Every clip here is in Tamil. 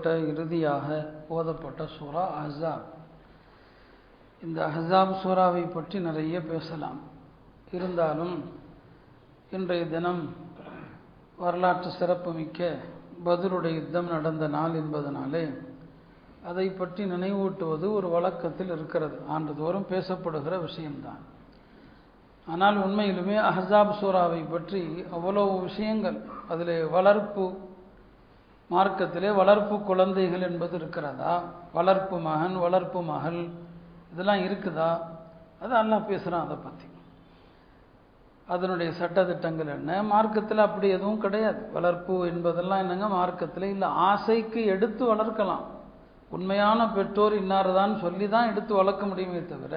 ஓதப்பட்ட இறுதியாக ஓதப்பட்ட சூரா அஹ்ஸாப். இந்த அஹ்ஸாப் சூராவை பற்றி நிறைய பேசலாம். இருந்தாலும் இன்றைய தினம் வரலாற்று சிறப்புமிக்க பத்ருடைய யுத்தம் நடந்த நாள் என்பதனாலே அதை பற்றி நினைவூட்டுவது ஒரு வழக்கத்தில் இருக்கிறது. ஆண்டுதோறும் பேசப்படுகிற விஷயம்தான். ஆனால் உண்மையிலுமே அஹ்ஸாப் சூராவை பற்றி அவ்வளவு விஷயங்கள், அதில் வளர்ப்பு, மார்க்கத்திலே வளர்ப்பு குழந்தைகள் என்பது இருக்கிறதா, வளர்ப்பு மகன் வளர்ப்பு மகள் இதெல்லாம் இருக்குதா, அது அல்லாஹ் பேசுகிறான். அதை பற்றி அதனுடைய சட்டத்திட்டங்கள் என்ன, மார்க்கத்தில் அப்படி எதுவும் கிடையாது. வளர்ப்பு என்பதெல்லாம் என்னங்க மார்க்கத்தில் இல்லை. ஆசைக்கு எடுத்து வளர்க்கலாம். உண்மையான பெற்றோர் இன்னார்தான் சொல்லி தான் எடுத்து வளர்க்க முடியுமே தவிர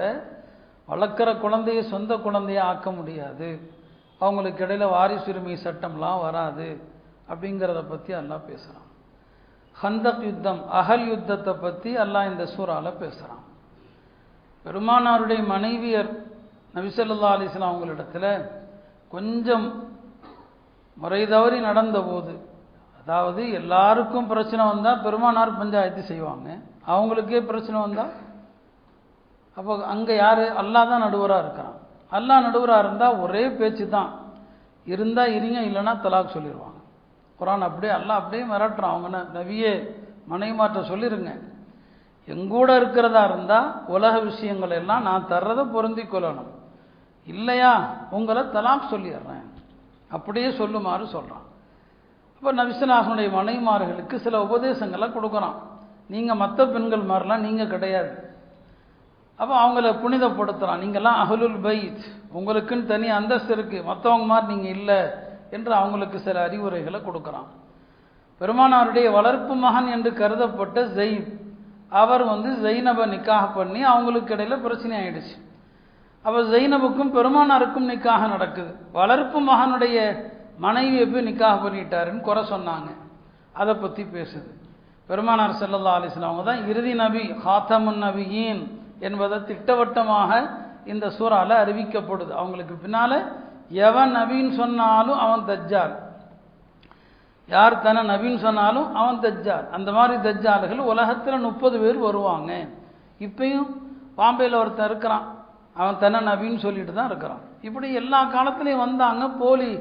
வளர்க்குற குழந்தைய சொந்த குழந்தைய ஆக்க முடியாது. அவங்களுக்கு இடையில வாரிசுரிமை சட்டம்லாம் வராது அப்படிங்கிறத பற்றி அல்லாஹ் பேசுகிறான். ஹந்தக் யுத்தம், அகல் யுத்தத்தை பற்றி அல்லாஹ் இந்த சூறால பேசுகிறான். பெருமானாருடைய மனைவியர் நபி ஸல்லல்லாஹு அலைஹி வஸல்லம் அவங்களிடத்தில் கொஞ்சம் முறை தவறி நடந்தபோது, அதாவது எல்லாருக்கும் பிரச்சனை வந்தால் பெருமானார் பஞ்சாயத்து செய்வாங்க, அவங்களுக்கே பிரச்சனை வந்தால் அப்போ அங்கே யார்? அல்லாஹ் தான் நடுவராக இருக்கிறான். அல்லாஹ் நடுவராக இருந்தால் ஒரே பேச்சு தான், இருந்தால் இருங்க, இல்லைன்னா தலாக் சொல்லிடுவாங்க. குர்ஆன் அப்படியே அல்லாஹ் அப்படியே மிரட்டுறான். அவங்க நபியே மனைவிமாற்ற சொல்லிடுங்க, எங்கூட இருக்கிறதா இருந்தால் உலக விஷயங்கள் எல்லாம் நான் தர்றதை பொருந்தி கொள்ளணும், இல்லையா உங்களை தலாக் சொல்லிடுறேன், அப்படியே சொல்லுமாறு சொல்கிறான். அப்போ நபி ஸல்லல்லாஹு அலைஹி வஸல்லம் மனைவிமார்களுக்கு சில உபதேசங்களை கொடுக்குறான். நீங்கள் மற்ற பெண்கள் மாதிரிலாம் நீங்கள் கிடையாது. அப்போ அவங்கள புனிதப்படுத்துகிறான். நீங்கள்லாம் அஹ்லுல் பைத், உங்களுக்குன்னு தனி அந்தஸ்து இருக்குது, மற்றவங்க மாதிரி நீங்கள் இல்லை என்று அவங்களுக்கு சில அறிவுரைகளை கொடுக்குறான். பெருமானாருடைய வளர்ப்பு மகன் என்று கருதப்பட்ட ஜெயித், அவர் ஜெய்னபை நிக்காக பண்ணி அவங்களுக்கு இடையில பிரச்சனை ஆயிடுச்சு. அப்போ ஜெய்னபுக்கும் பெருமானாருக்கும் நிக்காக நடக்குது. வளர்ப்பு மகனுடைய மனைவியை போய் நிக்காக பண்ணிட்டாருன்னு குறை சொன்னாங்க. அதை பற்றி பேசுது. பெருமானார் ஸல்லல்லாஹு அலைஹி வஸல்லம் அவங்க தான் இறுதி நபி, ஹாத்தமுன் நபியீன் என்பதை திட்டவட்டமாக இந்த சூறால அறிவிக்கப்படுது. அவங்களுக்கு பின்னால எவன் நபின்னு சொன்னாலும் அவன் தஜ்ஜால், யார் தன்னை நபின்னு சொன்னாலும் அவன் தஜ்ஜால். அந்த மாதிரி தஜ்ஜால்கள் உலகத்தில் 30 பேர் வருவாங்க. இப்பயும் பாம்பேயில் ஒருத்தன் இருக்கிறான், அவன் தன்னை நபின்னு சொல்லிட்டு தான் இருக்கிறான். இப்படி எல்லா காலத்திலையும் வந்தாங்க போலி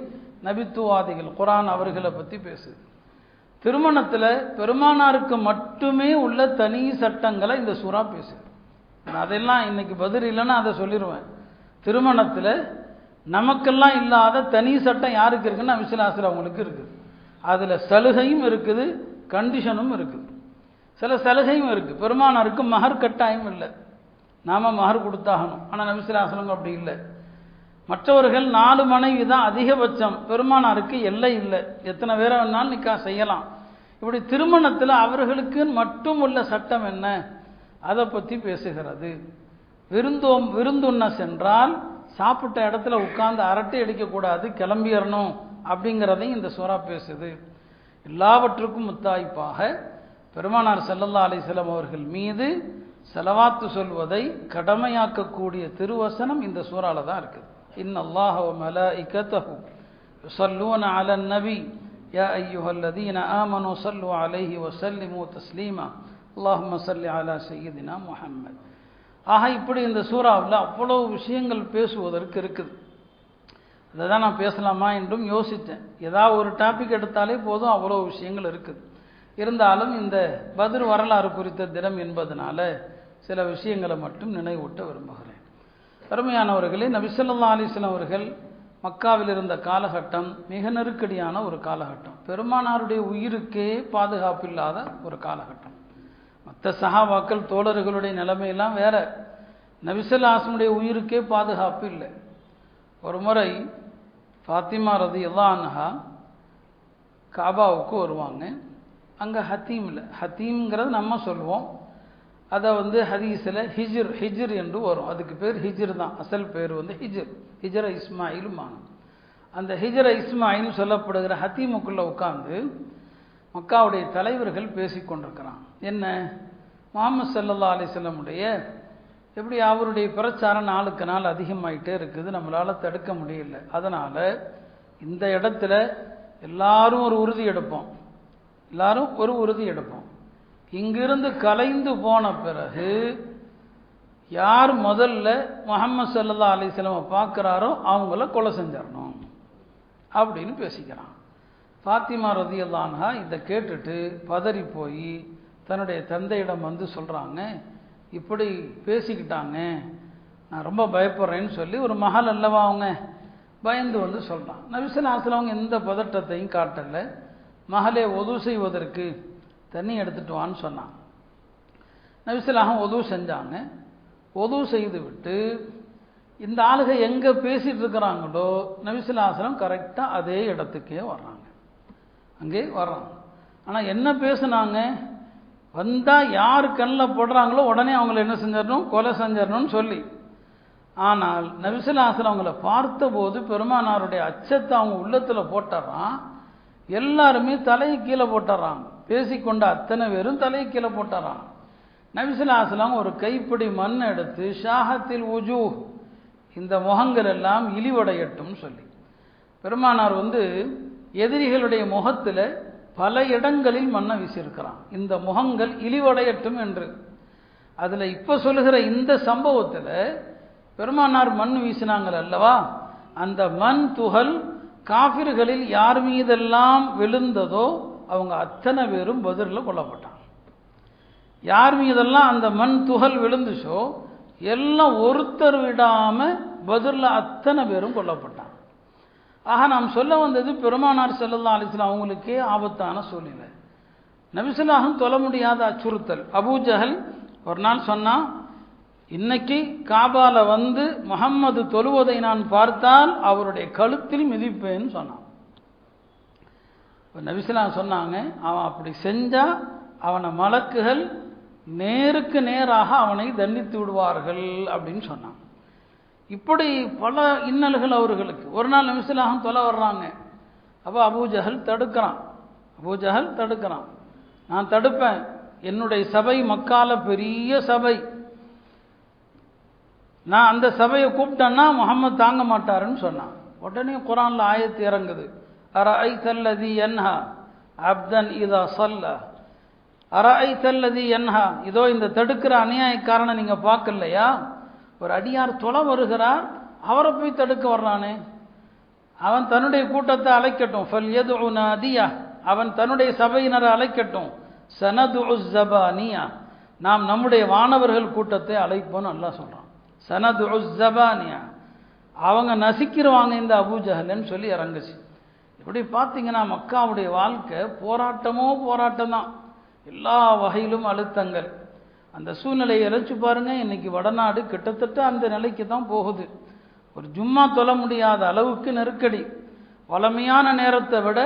நபித்துவாதிகள். குர்ஆன் அவர்களை பற்றி பேசுது. திருமணத்தில் பெருமானாருக்கு மட்டுமே உள்ள தனி சட்டங்களை இந்த சூறா பேசுது. அதெல்லாம் இன்னைக்கு பதில் இல்லைன்னா அதை சொல்லிடுவேன். திருமணத்தில் நமக்கெல்லாம் இல்லாத தனி சட்டம் யாருக்கு இருக்குன்னா விசிலாசில் அவங்களுக்கு இருக்குது. அதில் சலுகையும் இருக்குது, கண்டிஷனும் இருக்குது. சில சலுகையும் இருக்குது. பெருமானாருக்கு மகர் கட்டாயம் இல்லை, நாம் மகர் கொடுத்தாகணும். ஆனால் நபிசுல்லாஹு அப்படி இல்லை. மற்றவர்கள் 4 மனைவி தான் அதிகபட்சம், பெருமானாருக்கு எல்லை இல்லை, எத்தனை பேரை வேணாலும் நிக்கா செய்யலாம். இப்படி திருமணத்தில் அவர்களுக்கு மட்டும் உள்ள சட்டம் என்ன, அதை பற்றி பேசுகிறது. விருந்துண்ண சென்றால் சாப்பிட்ட இடத்துல உட்கார்ந்து அரட்டை அடிக்கக்கூடாது, கிளம்பிடணும் அப்படிங்கிறதையும் இந்த சூறா பேசுது. எல்லாவற்றுக்கும் முத்தாய்ப்பாக பெருமானார் ஸல்லல்லாஹு அலைஹி வஸல்லம் அவர்கள் மீது ஸலவாத்து சொல்வதை கடமையாக்கக்கூடிய திருவசனம் இந்த சூறால தான் இருக்குது. இன்னல்லாஹ வ மலாயிகத்தஹு யுஸல்லூன அலன் நபி யா அய்யுஹல்லதீன ஆமனூ ஸல்லு அலைஹி வ ஸல்லிமூ தஸ்லீமா அல்லாஹும்ம ஸல்லி அலா சய்யிதினா முஹம்மத். ஆக இப்படி இந்த சூறாவில் அவ்வளவு விஷயங்கள் பேசுவதற்கு இருக்குது. அதை தான் நான் பேசலாமா என்றும் யோசித்தேன். ஏதாவது ஒரு டாபிக் எடுத்தாலே போதும், அவ்வளோ விஷயங்கள் இருக்குது. இருந்தாலும் இந்த பத்ர் வரலாறு குறித்த தினம் என்பதனால சில விஷயங்களை மட்டும் நினைவூட்ட விரும்புகிறேன். அருமையானவர்களே, நபி ஸல்லல்லாஹு அலைஹி வஸல்லம் அவர்கள் மக்காவில் இருந்த காலகட்டம் மிக நெருக்கடியான ஒரு காலகட்டம். பெருமானாருடைய உயிருக்கே பாதுகாப்பு இல்லாத ஒரு காலகட்டம். மற்ற சஹாபாக்கள் தோழர்களுடைய நிலைமையெல்லாம் வேற. நபி ஸல்லல்லாஹு அலைஹி வஸல்லம் உயிருக்கே பாதுகாப்பு இல்லை. ஒரு முறை ஃபாத்திமா ரலியல்லாஹு அன்ஹா காபாவுக்கு வருவாங்க. அங்கே ஹத்தீமில், ஹத்தீம்ங்கிறது நம்ம சொல்லுவோம், அதை ஹதீஸில் ஹிஜ்ர் என்று வரும். அதுக்கு பேர் ஹிஜ்ர் தான், அசல் பேர் ஹிஜ்ர இஸ்மாயிலுமாங்க. அந்த ஹிஜ்ர இஸ்மாயில் சொல்லப்படுகிற ஹத்தீமுக்குள்ளே உட்கார்ந்து மக்காவுடைய தலைவர்கள் பேசி கொண்டிருக்கிறான். என்ன, முஹம்மது ஸல்லல்லாஹு அலைஹி வஸல்லமுடைய எப்படி அவருடைய பிரச்சாரம் நாளுக்கு நாள் அதிகமாயிட்டே இருக்குது, நம்மளால் தடுக்க முடியல. அதனால் இந்த இடத்துல எல்லாரும் ஒரு உறுதி எடுப்போம், இங்கிருந்து கலைந்து போன பிறகு யார் முதல்ல முஹம்மது ஸல்லல்லாஹு அலைஹி வஸல்லம் பார்க்குறாரோ அவங்கள கொலை செஞ்சிடணும் அப்படின்னு பேசிக்கிறான். ஃபாத்திமா ரலியல்லாஹு அன்ஹா இதை கேட்டுட்டு பதறி போய் தன்னுடைய தந்தையிடம் வந்து சொல்கிறாங்க, இப்படி பேசிக்கிட்டாங்க, நான் ரொம்ப பயப்படுறேன்னு சொல்லி, ஒரு மகள் அல்லவா அவங்க, பயந்து வந்து சொல்கிறான். நபி ஸல்லல்லாஹு அலைஹி வஸல்லம் அவங்க எந்த பதட்டத்தையும் காட்டலை. மகளே ஒது செய்வதற்கு தண்ணி எடுத்துட்டு வான்னு சொன்னான். நபி ஸல்லல்லாஹு அலைஹி வஸல்லம் ஒது செஞ்சாங்க. ஒது செய்து விட்டு இந்த ஆளுகை எங்கே பேசிகிட்டு இருக்கிறாங்களோ நபி ஸல்லல்லாஹு அலைஹி வஸல்லம் கரெக்டாக அதே இடத்துக்கே வர்றாங்க, அங்கே வர்றாங்க. ஆனால் என்ன பேசுனாங்க, வந்தால் யார் கண்ணில் போடுறாங்களோ உடனே அவங்கள என்ன செஞ்சிடணும், கொலை செஞ்சிடணும்னு சொல்லி. ஆனால் நபி ஸல்லல்லாஹு அலைஹி வஸல்லம் அவங்கள பார்த்தபோது பெருமானாருடைய அச்சத்தை அவங்க உள்ளத்தில் போட்டுறான். எல்லாருமே தலையை கீழே போட்டுறாங்க, பேசிக்கொண்ட அத்தனை பேரும் தலையை கீழே போட்டுறான். நபி ஸல்லல்லாஹு அலைஹி வஸல்லம் ஒரு கைப்பிடி மண் எடுத்து ஷாஹத்தில் உஜூ, இந்த முகங்கள் எல்லாம் இழிவடையட்டும் சொல்லி, பெருமானார் வந்து எதிரிகளுடைய முகத்தில் பல இடங்களில் மண்ணை வீசியிருக்கிறான், இந்த முகங்கள் இழிவடையட்டும் என்று. அதில் இப்போ சொல்லுகிற இந்த சம்பவத்தில் பெருமானார் மண் வீசினாங்கள் அல்லவா, அந்த மண் துகள் காஃபிர்களில் யார் மீதெல்லாம் விழுந்ததோ அவங்க அத்தனை பேரும் பத்ரில் கொல்லப்பட்டாங்க. யார் மீதெல்லாம் அந்த மண் துகள் விழுந்துச்சோ எல்லாம் ஒருத்தர் விடாமல் பத்ரில் அத்தனை பேரும் கொல்லப்பட்டாங்க. ஆக நாம் சொல்ல வந்தது, பெருமானார் ஸல்லல்லாஹு அலைஹி வஸல்லம் அவங்களுக்கே ஆபத்தான சூழ்நிலை, நபி ஸல்லல்லாஹு அலைஹி வஸல்லம் தொழ முடியாத அச்சுறுத்தல். அபூஜஹல் ஒரு நாள் சொன்னான், இன்னைக்கு காபால வந்து முஹம்மது தொழுவதை நான் பார்த்தால் அவருடைய கழுத்தில் மிதிப்பேன்னு சொன்னான். நபி ஸல்லல்லாஹு அலைஹி வஸல்லம் சொன்னாங்க, அவன் அப்படி செஞ்சா அவனை மலக்குகள் நேருக்கு நேராக அவனை தண்டித்து விடுவார்கள் அப்படின்னு சொன்னான். இப்படி பல இன்னல்கள் அவர்களுக்கு. ஒரு நாள் நபி ஸல்லல்லாஹு அலைஹி வஸல்லம் தொலை வர்றாங்க. அப்போ அபூஜஹல் தடுக்கிறான். நான் தடுப்பேன், என்னுடைய சபை மக்கால பெரிய சபை, நான் அந்த சபையை கூப்பிட்டேன்னா முஹம்மது தாங்க மாட்டாருன்னு சொன்னான். உடனே குர்ஆன்ல ஆயத்து இறங்குது, அரஐதல்லதி யன்ஹா அப்தன் இதா ஸல்லா, அரஐதல்லதி யன்ஹா, இதோ இந்த தடுக்கிற அநியாயக்காரனை நீங்க பார்க்கலையா, ஒரு அடியார் தொலை வருகிறார், அவரை போய் தடுக்க வர்றானே, அவன் தன்னுடைய கூட்டத்தை அழைக்கட்டும், ஃபல்யதுஉ நாதியா, அவன் தன்னுடைய சபையினரை அழைக்கட்டும், சனதுஉ ஸபானியா, நாம் நம்முடைய வானவர்கள் கூட்டத்தை அழைப்போன்னு அல்லாஹ் சொல்றான். சனதுஉ ஸபானியா, அவங்க நசிக்கிடுவாங்க இந்த அபூஜஹல்னு சொல்லி இறங்குச்சு. இப்படி பார்த்தீங்கன்னா மக்காவுடைய வாழ்க்கை போராட்டம் தான், எல்லா வகையிலும் அழுத்தங்கள். அந்த சூழ்நிலையை இறைச்சி பாருங்க, இன்னைக்கு வடநாடு கிட்டத்தட்ட அந்த நிலைக்கு தான் போகுது. ஒரு ஜும்மா தொழ முடியாத அளவுக்கு நெருக்கடி. வளமையான நேரத்தை விட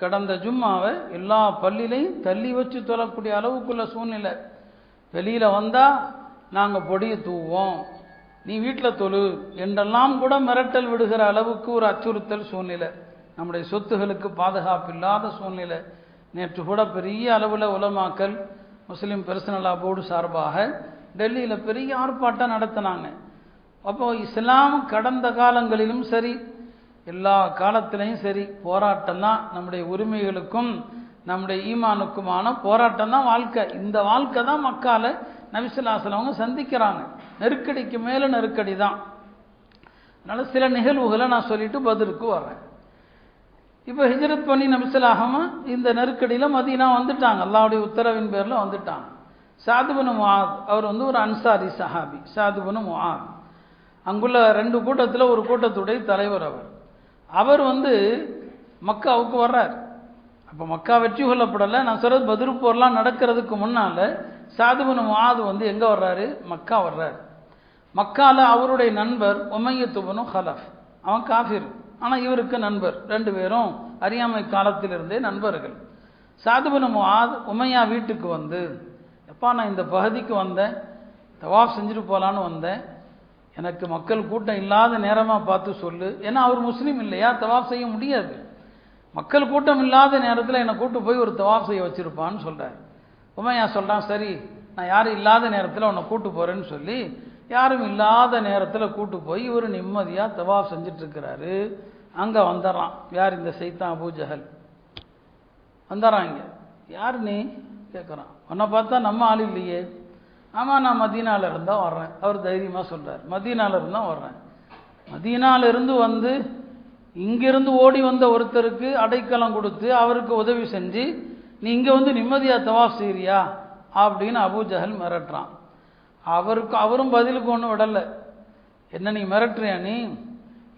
கடந்த ஜும்மாவை எல்லா பள்ளியிலையும் தள்ளி வச்சு தொழக்கூடிய அளவுக்குள்ள சூழ்நிலை. வெளியில் வந்தால் நாங்கள் பொடியை தூவோம், நீ வீட்டில் தொழு என்றெல்லாம் கூட மிரட்டல் விடுகிற அளவுக்கு ஒரு அச்சுறுத்தல் சூழ்நிலை. நம்முடைய சொத்துகளுக்கு பாதுகாப்பு இல்லாத சூழ்நிலை. நேற்று கூட பெரிய அளவில் உலமாக்கல் முஸ்லீம் பர்சனலா போர்டு சார்பாக டெல்லியில் பெரிய ஆர்ப்பாட்டம் நடத்தினாங்க. அப்போது இஸ்லாம் கடந்த காலங்களிலும் சரி எல்லா காலத்திலையும் சரி போராட்டம் தான், நம்முடைய உரிமைகளுக்கும் நம்முடைய ஈமானுக்குமான போராட்டம் தான் வாழ்க்கை. இந்த வாழ்க்கை தான் மக்கால நபி ஸல்லல்லாஹு அலைஹி வஸல்லம் சந்திக்கிறாங்க. நெருக்கடிக்கு மேலே நெருக்கடி தான். அதனால் சில நிகழ்வுகளை நான் சொல்லிட்டு பதிலுக்கு வர்றேன். இப்போ ஹிஜ்ரத் பண்ணி நபி ஸல்லல்லாஹு அலைஹி வஸல்லம் இந்த நெருக்கடியில் மதீனா வந்துட்டாங்க, அல்லாஹ்வுடைய உத்தரவின் பேரில் வந்துட்டாங்க. சாத் இப்னு முஆத் அவர் வந்து ஒரு அன்சாரி சஹாபி. சாத் இப்னு முஆத் அங்குள்ள 2 கூட்டத்தில் ஒரு கூட்டத்துடைய தலைவர். அவர் வந்து மக்காவுக்கு வர்றார். அப்போ மக்கா வெற்றி கொள்ளப்படலை, நான் சொல்கிறது பத்ர் போர்லாம் நடக்கிறதுக்கு முன்னால் சாத் இப்னு முஆத் வந்து எங்கே வர்றாரு, மக்கா வர்றார். மக்கால அவருடைய நண்பர் உமையத் இப்னு ஹலஃப், அவன் காஃபிர், ஆனால் இவருக்கு நண்பர். 2 பேரும் அறியாமை காலத்திலிருந்தே நண்பர்கள். சாத் இப்னு முஆத் உமையா வீட்டுக்கு வந்து, எப்பா நான் இந்த பகுதிக்கு வந்தேன், தவாஃப் செஞ்சுட்டு போகலான்னு வந்தேன், எனக்கு மக்கள் கூட்டம் இல்லாத நேரமாக பார்த்து சொல்லு. ஏன்னா அவர் முஸ்லீம் இல்லையா, தவாஃப் செய்ய முடியாது. மக்கள் கூட்டம் இல்லாத நேரத்தில் என்னை கூட்டு போய் ஒரு தவாஃப் செய்ய வச்சுருப்பான்னு சொல்கிறார். உமையா சொல்கிறான், சரி நான் யாரும் இல்லாத நேரத்தில் உன்னை கூட்டு போகிறேன்னு சொல்லி யாரும் இல்லாத நேரத்தில் கூட்டு போய் இவர் நிம்மதியாக தவாஃப் செஞ்சிட்ருக்கிறாரு. அங்கே வந்துடுறான் யார், இந்த சைத்தான் அபூஜஹல் வந்துடுறான். இங்கே யார் நீ, கேட்குறான். உன்னை பார்த்தா நம்ம ஆள் இல்லையே. ஆமாம், நான் மதீனாவில் இருந்தால் வர்றேன். அவர் தைரியமாக சொல்கிறார், மதீனாவில் இருந்தால் வர்றேன். மதீனாவிலிருந்து வந்து இங்கிருந்து ஓடி வந்த ஒருத்தருக்கு அடைக்கலம் கொடுத்து அவருக்கு உதவி செஞ்சு நீ இங்கே வந்து நிம்மதியாக தவாஃப் செய்கிறியா அப்படின்னு அபூஜஹல் மிரட்டுறான். அவரும் பதிலுக்கு ஒன்றும் விடலை. என்ன நீ மிரட்டுறியா? நீ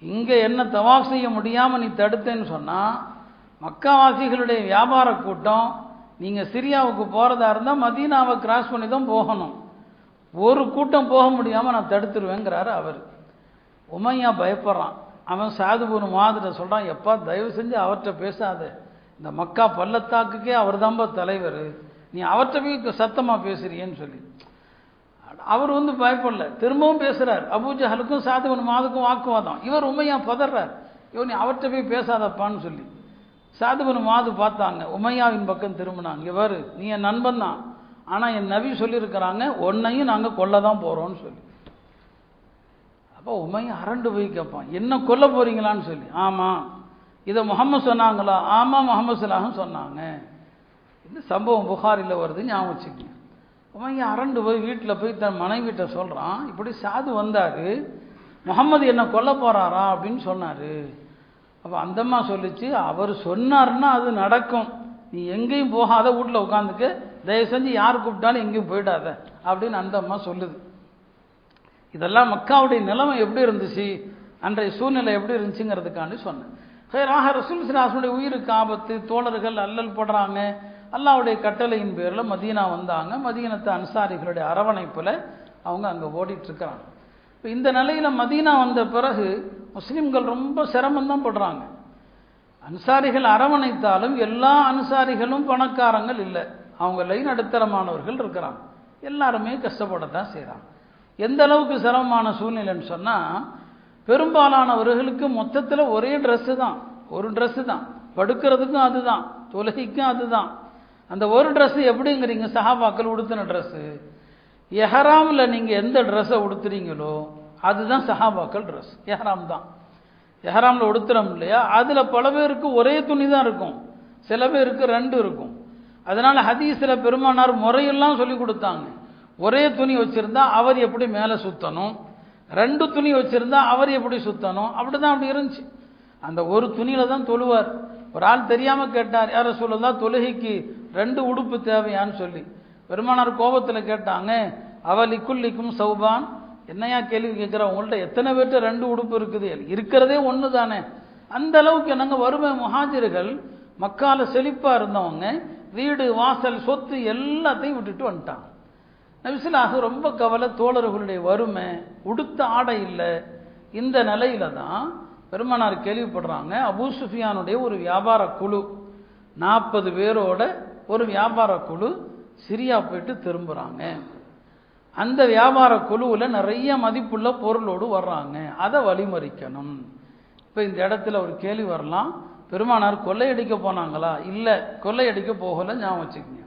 இங்கே என்ன தவாஃப் செய்ய முடியாமல் நீ தடுத்தேன்னு சொன்னால் மக்காவாசிகளுடைய வியாபார கூட்டம் நீங்கள் சிரியாவுக்கு போகிறதா இருந்தால் மதீனாவை கிராஸ் பண்ணி தான் போகணும். ஒரு கூட்டம் போக முடியாமல் நான் தடுத்துருவேங்கிறாரு அவர். உமையா பயப்படுறான். அவன் சாதுபுன் மாதிர சொல்கிறான், எப்பா தயவு செஞ்சு அவர்கிட்ட பேசாத, இந்த மக்கா பள்ளத்தாக்குக்கே அவர் தான்ப்பா தலைவர், நீ அவர்கிட்ட போய் சத்தமாக பேசுறியேன்னு சொல்லி. அவர் வந்து பயப்படல, திரும்பவும் பேசுகிறார். அபூஜஹலுக்கும் சாதுபுன் மாதுக்கும் வாக்குவாதம். இவர் உமையா பதறார், இவன் நீ அவர்கிட்ட போய் பேசாதப்பான்னு சொல்லி. சாதுபுன் மாது பார்த்தாங்க, உமையாவின் பக்கம் திரும்பினாங்க. இவர் நீ என் நண்பன் தான், ஆனால் என் நபி சொல்லியிருக்கிறாங்க உன்னையும் நாங்கள் கொல்ல தான் போகிறோன்னு சொல்லி. அப்போ உமையா அரண்டு போய் கேட்பான், என்ன கொல்ல போகிறீங்களான்னு சொல்லி. ஆமாம், இதை முகமது சொன்னாங்களா? ஆமாம், முகமது ஸல்லல்லாஹு சொன்னாங்க. இந்த சம்பவம் புகாரில் வருது, ஞாபகம் வச்சுக்கோங்க. உமையா அரண்டு போய் வீட்டில் போய் தன் மனைவிட்ட சொல்கிறான், இப்படி சாது வந்தார், முகமது என்ன கொல்ல போகிறாரா அப்படின்னு சொன்னார். அப்போ அந்தம்மா சொல்லிச்சு, அவர் சொன்னார்னா அது நடக்கும், நீ எங்கேயும் போகாத, வீட்டில் உட்காந்துக்க, தயவு செஞ்சு யார் கூப்பிட்டாலும் எங்கேயும் போயிடாத அப்படின்னு அந்த அம்மா சொல்லுது. இதெல்லாம் மக்காவுடைய நிலைமை எப்படி இருந்துச்சு, அன்றைய சூழ்நிலை எப்படி இருந்துச்சுங்கிறதுக்காண்டி சொன்னேன். ராக ரசூல் ஸல்லல்லாஹு உயிருக்கு ஆபத்து, தோழர்கள் அல்லல் போடுறாங்க. அல்லாஹ்வுடைய கட்டளையின் பேரில் மதீனா வந்தாங்க. மதீனத்து அன்சாரிகளுடைய அரவணைப்பில் அவங்க அங்கே ஓடிட்டுருக்கிறாங்க. இப்போ இந்த நிலையில் மதீனா வந்த பிறகு முஸ்லீம்கள் ரொம்ப சிரமந்தான் படுறாங்க. அன்சாரிகள் அரவணைத்தாலும் எல்லா அன்சாரிகளும் பணக்காரங்கள் இல்லை, அவங்க நடுத்தரமானவர்கள் இருக்கிறாங்க. எல்லாருமே கஷ்டப்படத்தான் செய்கிறாங்க. எந்த அளவுக்கு சிரமமான சூழ்நிலைன்னு சொன்னால், பெரும்பாலானவர்களுக்கு மொத்தத்தில் ஒரே ட்ரெஸ்ஸு தான், ஒரு ட்ரெஸ்ஸு தான், படுக்கிறதுக்கும் அதுதான், தொழுகைக்கும் அதுதான். அந்த ஒரு ட்ரெஸ்ஸு எப்படிங்கிறீங்க, சஹாபாக்கள் உடுத்தின ட்ரெஸ்ஸு. எஹராமில் நீங்கள் எந்த ட்ரெஸ்ஸை உடுத்துறீங்களோ அதுதான் சஹாபாக்கள் ட்ரெஸ். எஹராம் தான், எஹராமில் உடுத்துறோம் இல்லையா, அதில் பல பேருக்கு ஒரே துணி தான் இருக்கும், சில பேருக்கு ரெண்டு இருக்கும். அதனால் ஹதீஸில் பெருமானார் முறையெல்லாம் சொல்லி கொடுத்தாங்க. ஒரே துணி வச்சுருந்தா அவர் எப்படி மேலே சுற்றணும், ரெண்டு துணி வச்சுருந்தா அவர் எப்படி சுற்றணும், அப்படி தான் அப்படி இருந்துச்சு. அந்த ஒரு துணியில் தான் தொழுவார். ஒரு ஆள் தெரியாமல் கேட்டார், யார் ரசூலுல்லாஹ் தொழுகைக்கு ரெண்டு உடுப்பு தேவையான்னு சொல்லி. பெருமானார் கோபத்தில் கேட்டாங்க, அவலிக்குல்லிக்கும் சௌபான், என்னையா கேள்வி கேட்குற, உங்கள்கிட்ட எத்தனை பேர்கிட்ட ரெண்டு உடுப்பு இருக்குது, இருக்கிறதே ஒன்று தானே. அந்த அளவுக்கு என்னங்க வறுமை. முஹாஜிர்கள் மக்கால செழிப்பாக இருந்தவங்க வீடு வாசல் சொத்து எல்லாத்தையும் விட்டுட்டு வந்துட்டாங்க. நபி ஸல்லல்லாஹு ரொம்ப கவலை, தோழர்களுடைய வறுமை, உடுத்த ஆடை இல்லை. இந்த நிலையில தான் பெருமானார் கேள்விப்படுறாங்க, அபூ சுஃபியானுடைய ஒரு வியாபார குழு 40 பேரோட ஒரு வியாபார குழு சிரியா போயிட்டு திரும்புகிறாங்க. அந்த வியாபார குழுவில் நிறைய மதிப்புள்ள பொருளோடு வர்றாங்க, அதை வழிமறிக்கணும். இப்போ இந்த இடத்துல ஒரு கேள்வி வரலாம், பெருமானார் கொள்ளையடிக்க போனாங்களா? இல்லை, கொள்ளையடிக்க போகலை, ஞாபகம் வச்சுக்கோங்க.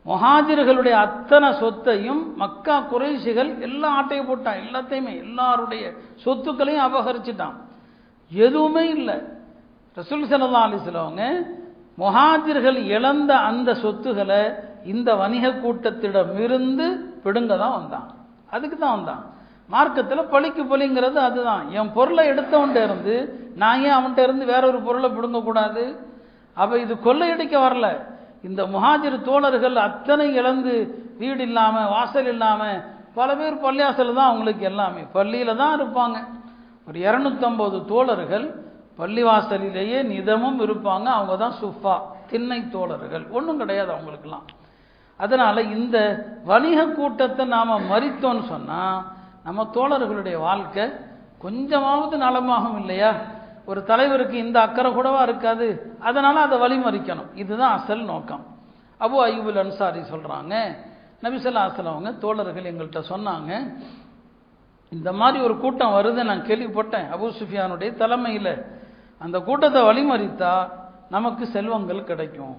முஹாஜிர்களுடைய அத்தனை சொத்தையும் மக்கா குறைஷிகள் எல்லா ஆட்டையை போட்டான், எல்லாத்தையுமே எல்லாருடைய சொத்துக்களையும் அபகரிச்சிட்டான், எதுவுமே இல்லை. ரசூல் ஸல்லல்லாஹு அலைஹி வஸல்லம் முஹாஜிர்கள் இழந்த அந்த சொத்துக்களை இந்த வணிக கூட்டத்திடமிருந்து பிடுங்க தான் வந்தான். அதுக்கு தான் வந்தான். மார்க்கத்தில் பழிக்கு பழிங்கிறது அதுதான். என் பொருளை எடுத்தவன்கிட்ட இருந்து நான் ஏன் அவன்கிட்ட இருந்து வேற ஒரு பொருளை பிடுங்கக்கூடாது? அப்போ இது கொள்ளையடிக்க வரல. இந்த முஹாஜிர் தோழர்கள் அத்தனை இழந்து, வீடு இல்லாமல் வாசல் இல்லாமல், பல பேர் பள்ளியாசல் தான் அவங்களுக்கு எல்லாமே, பள்ளியில் தான் இருப்பாங்க. ஒரு 250 தோழர்கள் பள்ளிவாசலிலேயே நிதமும் இருப்பாங்க. அவங்க தான் சுஃபா, திண்ணை தோழர்கள், ஒன்றும் கிடையாது அவங்களுக்கெல்லாம். அதனால் இந்த வணிக கூட்டத்தை நாம் மறித்தோன்னு சொன்னால் நம்ம தோழர்களுடைய வாழ்க்கை கொஞ்சமாவது நலமாகும் இல்லையா? ஒரு தலைவருக்கு இந்த அக்கறை கூடவா இருக்காது. அதனால் அதை வழிமறிக்கணும். இதுதான் அசல் நோக்கம். அபு அய்யூபுல் அன்சாரி சொல்கிறாங்க, நபி ஸல்லல்லாஹு அலைஹி வஸல்லம் அவங்க தோழர்கள் எங்கள்கிட்ட சொன்னாங்க, இந்த மாதிரி ஒரு கூட்டம் வருது நான் கேள்விப்பட்டேன் அபூ சுஃபியானுடைய தலைமையில், அந்த கூட்டத்தை வழிமறித்தா நமக்கு செல்வங்கள் கிடைக்கும்,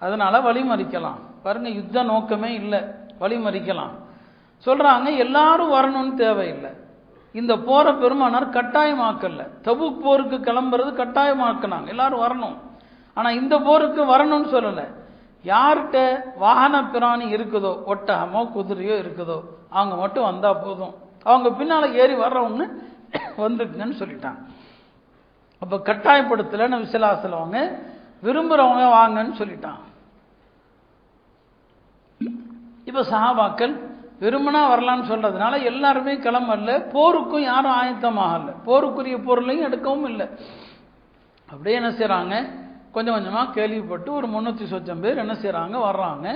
அதனால் வழிமறிக்கலாம். பாருங்கள், யுத்த நோக்கமே இல்லை, வழிமறிக்கலாம் சொல்கிறாங்க. எல்லாரும் வரணும்னு தேவையில்லை. இந்த போரை பெருமானார் கட்டாயமாக்கல. தபூக் போருக்கு கிளம்புறது கட்டாயமாக்கினாங்க, எல்லாரும் வரணும். ஆனால் இந்த போருக்கு வரணும்னு சொல்லலை. யார்கிட்ட வாகன பிராணி இருக்குதோ, ஒட்டகமோ குதிரையோ இருக்குதோ, அவங்க மட்டும் வந்தால் போதும், அவங்க பின்னால் ஏறி வர்றவங்க வந்துக்குங்கன்னு சொல்லிட்டாங்க. அப்போ கட்டாயப்படுத்தல நபி ஸல்லல்லாஹு அலைஹி வஸல்லம் அவங்க விரும்புகிறவங்க வாங்கன்னு சொல்லிட்டாங்க. இப்போ சஹாபாக்கள் விரும்பினா வரலான்னு சொல்றதுனால எல்லாருமே கிளம்பல, போருக்கும் யாரும் ஆயத்தமாகல, போருக்குரிய பொருளையும் எடுக்கவும் இல்லை. அப்படியே என்ன செய்கிறாங்க, கொஞ்சம் கொஞ்சமாக கேள்விப்பட்டு ஒரு 300 சொச்சம் பேர் என்ன செய்கிறாங்க, வர்றாங்க.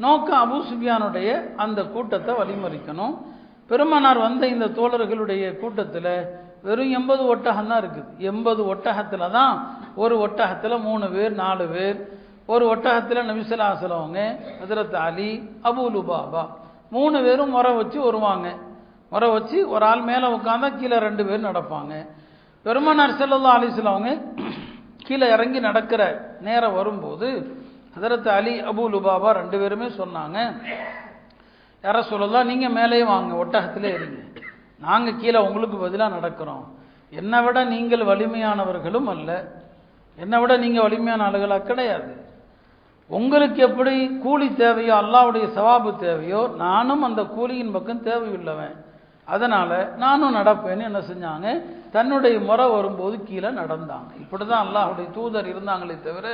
நோக்கம் அபூ சுஃபியானுடைய அந்த கூட்டத்தை வழிமறிக்கணும். பெருமானார் வந்த இந்த தோழர்களுடைய கூட்டத்தில் வெறும் 80 ஒட்டகம் தான் இருக்குது. 80 ஒட்டகத்தில் தான் ஒரு ஒட்டகத்தில் 3 பேர் 4 பேர், ஒரு ஒட்டகத்தில் நபி ஸல்லல்லாஹு அலைஹி வஸல்லம் அவங்க, ஹஜ்ரத் அலி, அபூ லுபாபா 3 பேரும் முறை வச்சு வருவாங்க. முறை வச்சு ஒரு ஆள் மேலே உட்காந்தா கீழே 2 பேர் நடப்பாங்க. பெருமானார் ஸல்லல்லாஹு அலைஹி வஸல்லம் அவங்க கீழே இறங்கி நடக்கிற நேரம் வரும்போது ஹஜ்ரத் அலி, அபூ லுபாபா 2 பேருமே சொன்னாங்க, யார சொல்லலாம், நீங்கள் மேலே வாங்க, ஒட்டகத்திலே இருங்க, நாங்கள் கீழே உங்களுக்கு பதிலாக நடக்கிறோம். என்னை விட நீங்கள் வலிமையானவர்களும் அல்ல, என்னை விட நீங்கள் வலிமையான ஆளுகளாக கிடையாது. உங்களுக்கு எப்படி கூலி தேவையோ, அல்லாஹ்வுடைய சவாபு தேவையோ, நானும் அந்த கூலியின் பக்கம் தேவையுள்ளவன், அதனால் நானும் நடப்பேன்னு என்ன செஞ்சாங்க, தன்னுடைய முறை வரும்போது கீழே நடந்தாங்க. இப்படி தான் அல்லாஹ்வுடைய தூதர் இருந்தாங்களே தவிர